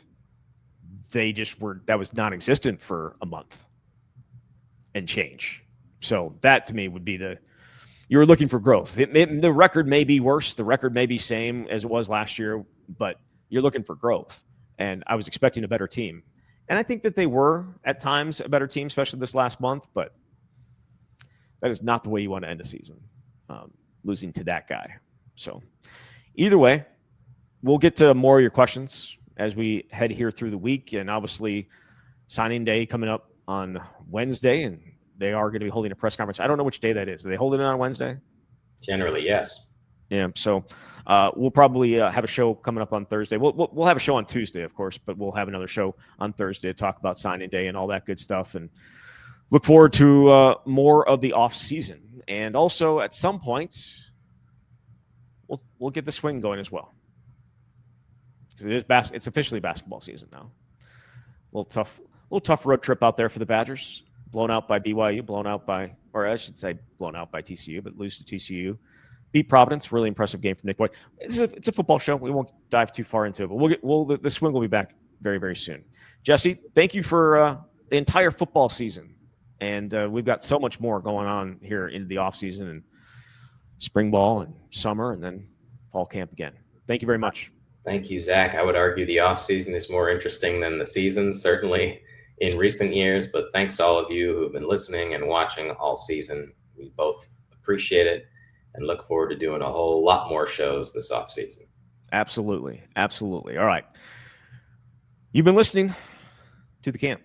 they just that was non-existent for a month and change. So that to me would be you were looking for growth. The record may be worse. The record may be same as it was last year, but you're looking for growth. And I was expecting a better team. And I think that they were at times a better team, especially this last month, but that is not the way you want to end a season, losing to that guy. So either way, we'll get to more of your questions as we head here through the week. And obviously signing day coming up on Wednesday, and they are going to be holding a press conference. I don't know which day that is. Are they holding it on Wednesday? Generally, yes. Yeah. So we'll probably have a show coming up on Thursday. We'll have a show on Tuesday, of course, but we'll have another show on Thursday to talk about signing day and all that good stuff. And look forward to more of the off season, and also at some point we'll get the swing going as well. It's officially basketball season now. A little tough road trip out there for the Badgers. Blown out by BYU, or I should say, blown out by TCU, but lose to TCU. Beat Providence. Really impressive game from Nick Boyd. It's a football show. We won't dive too far into it, but the swing will be back very, very soon. Jesse, thank you for the entire football season, and we've got so much more going on here into the off season and spring ball and summer, and then fall camp again. Thank you very much. Thank you, Zach. I would argue the offseason is more interesting than the season, certainly in recent years. But thanks to all of you who've been listening and watching all season. We both appreciate it and look forward to doing a whole lot more shows this offseason. Absolutely. Absolutely. All right. You've been listening to The Camp.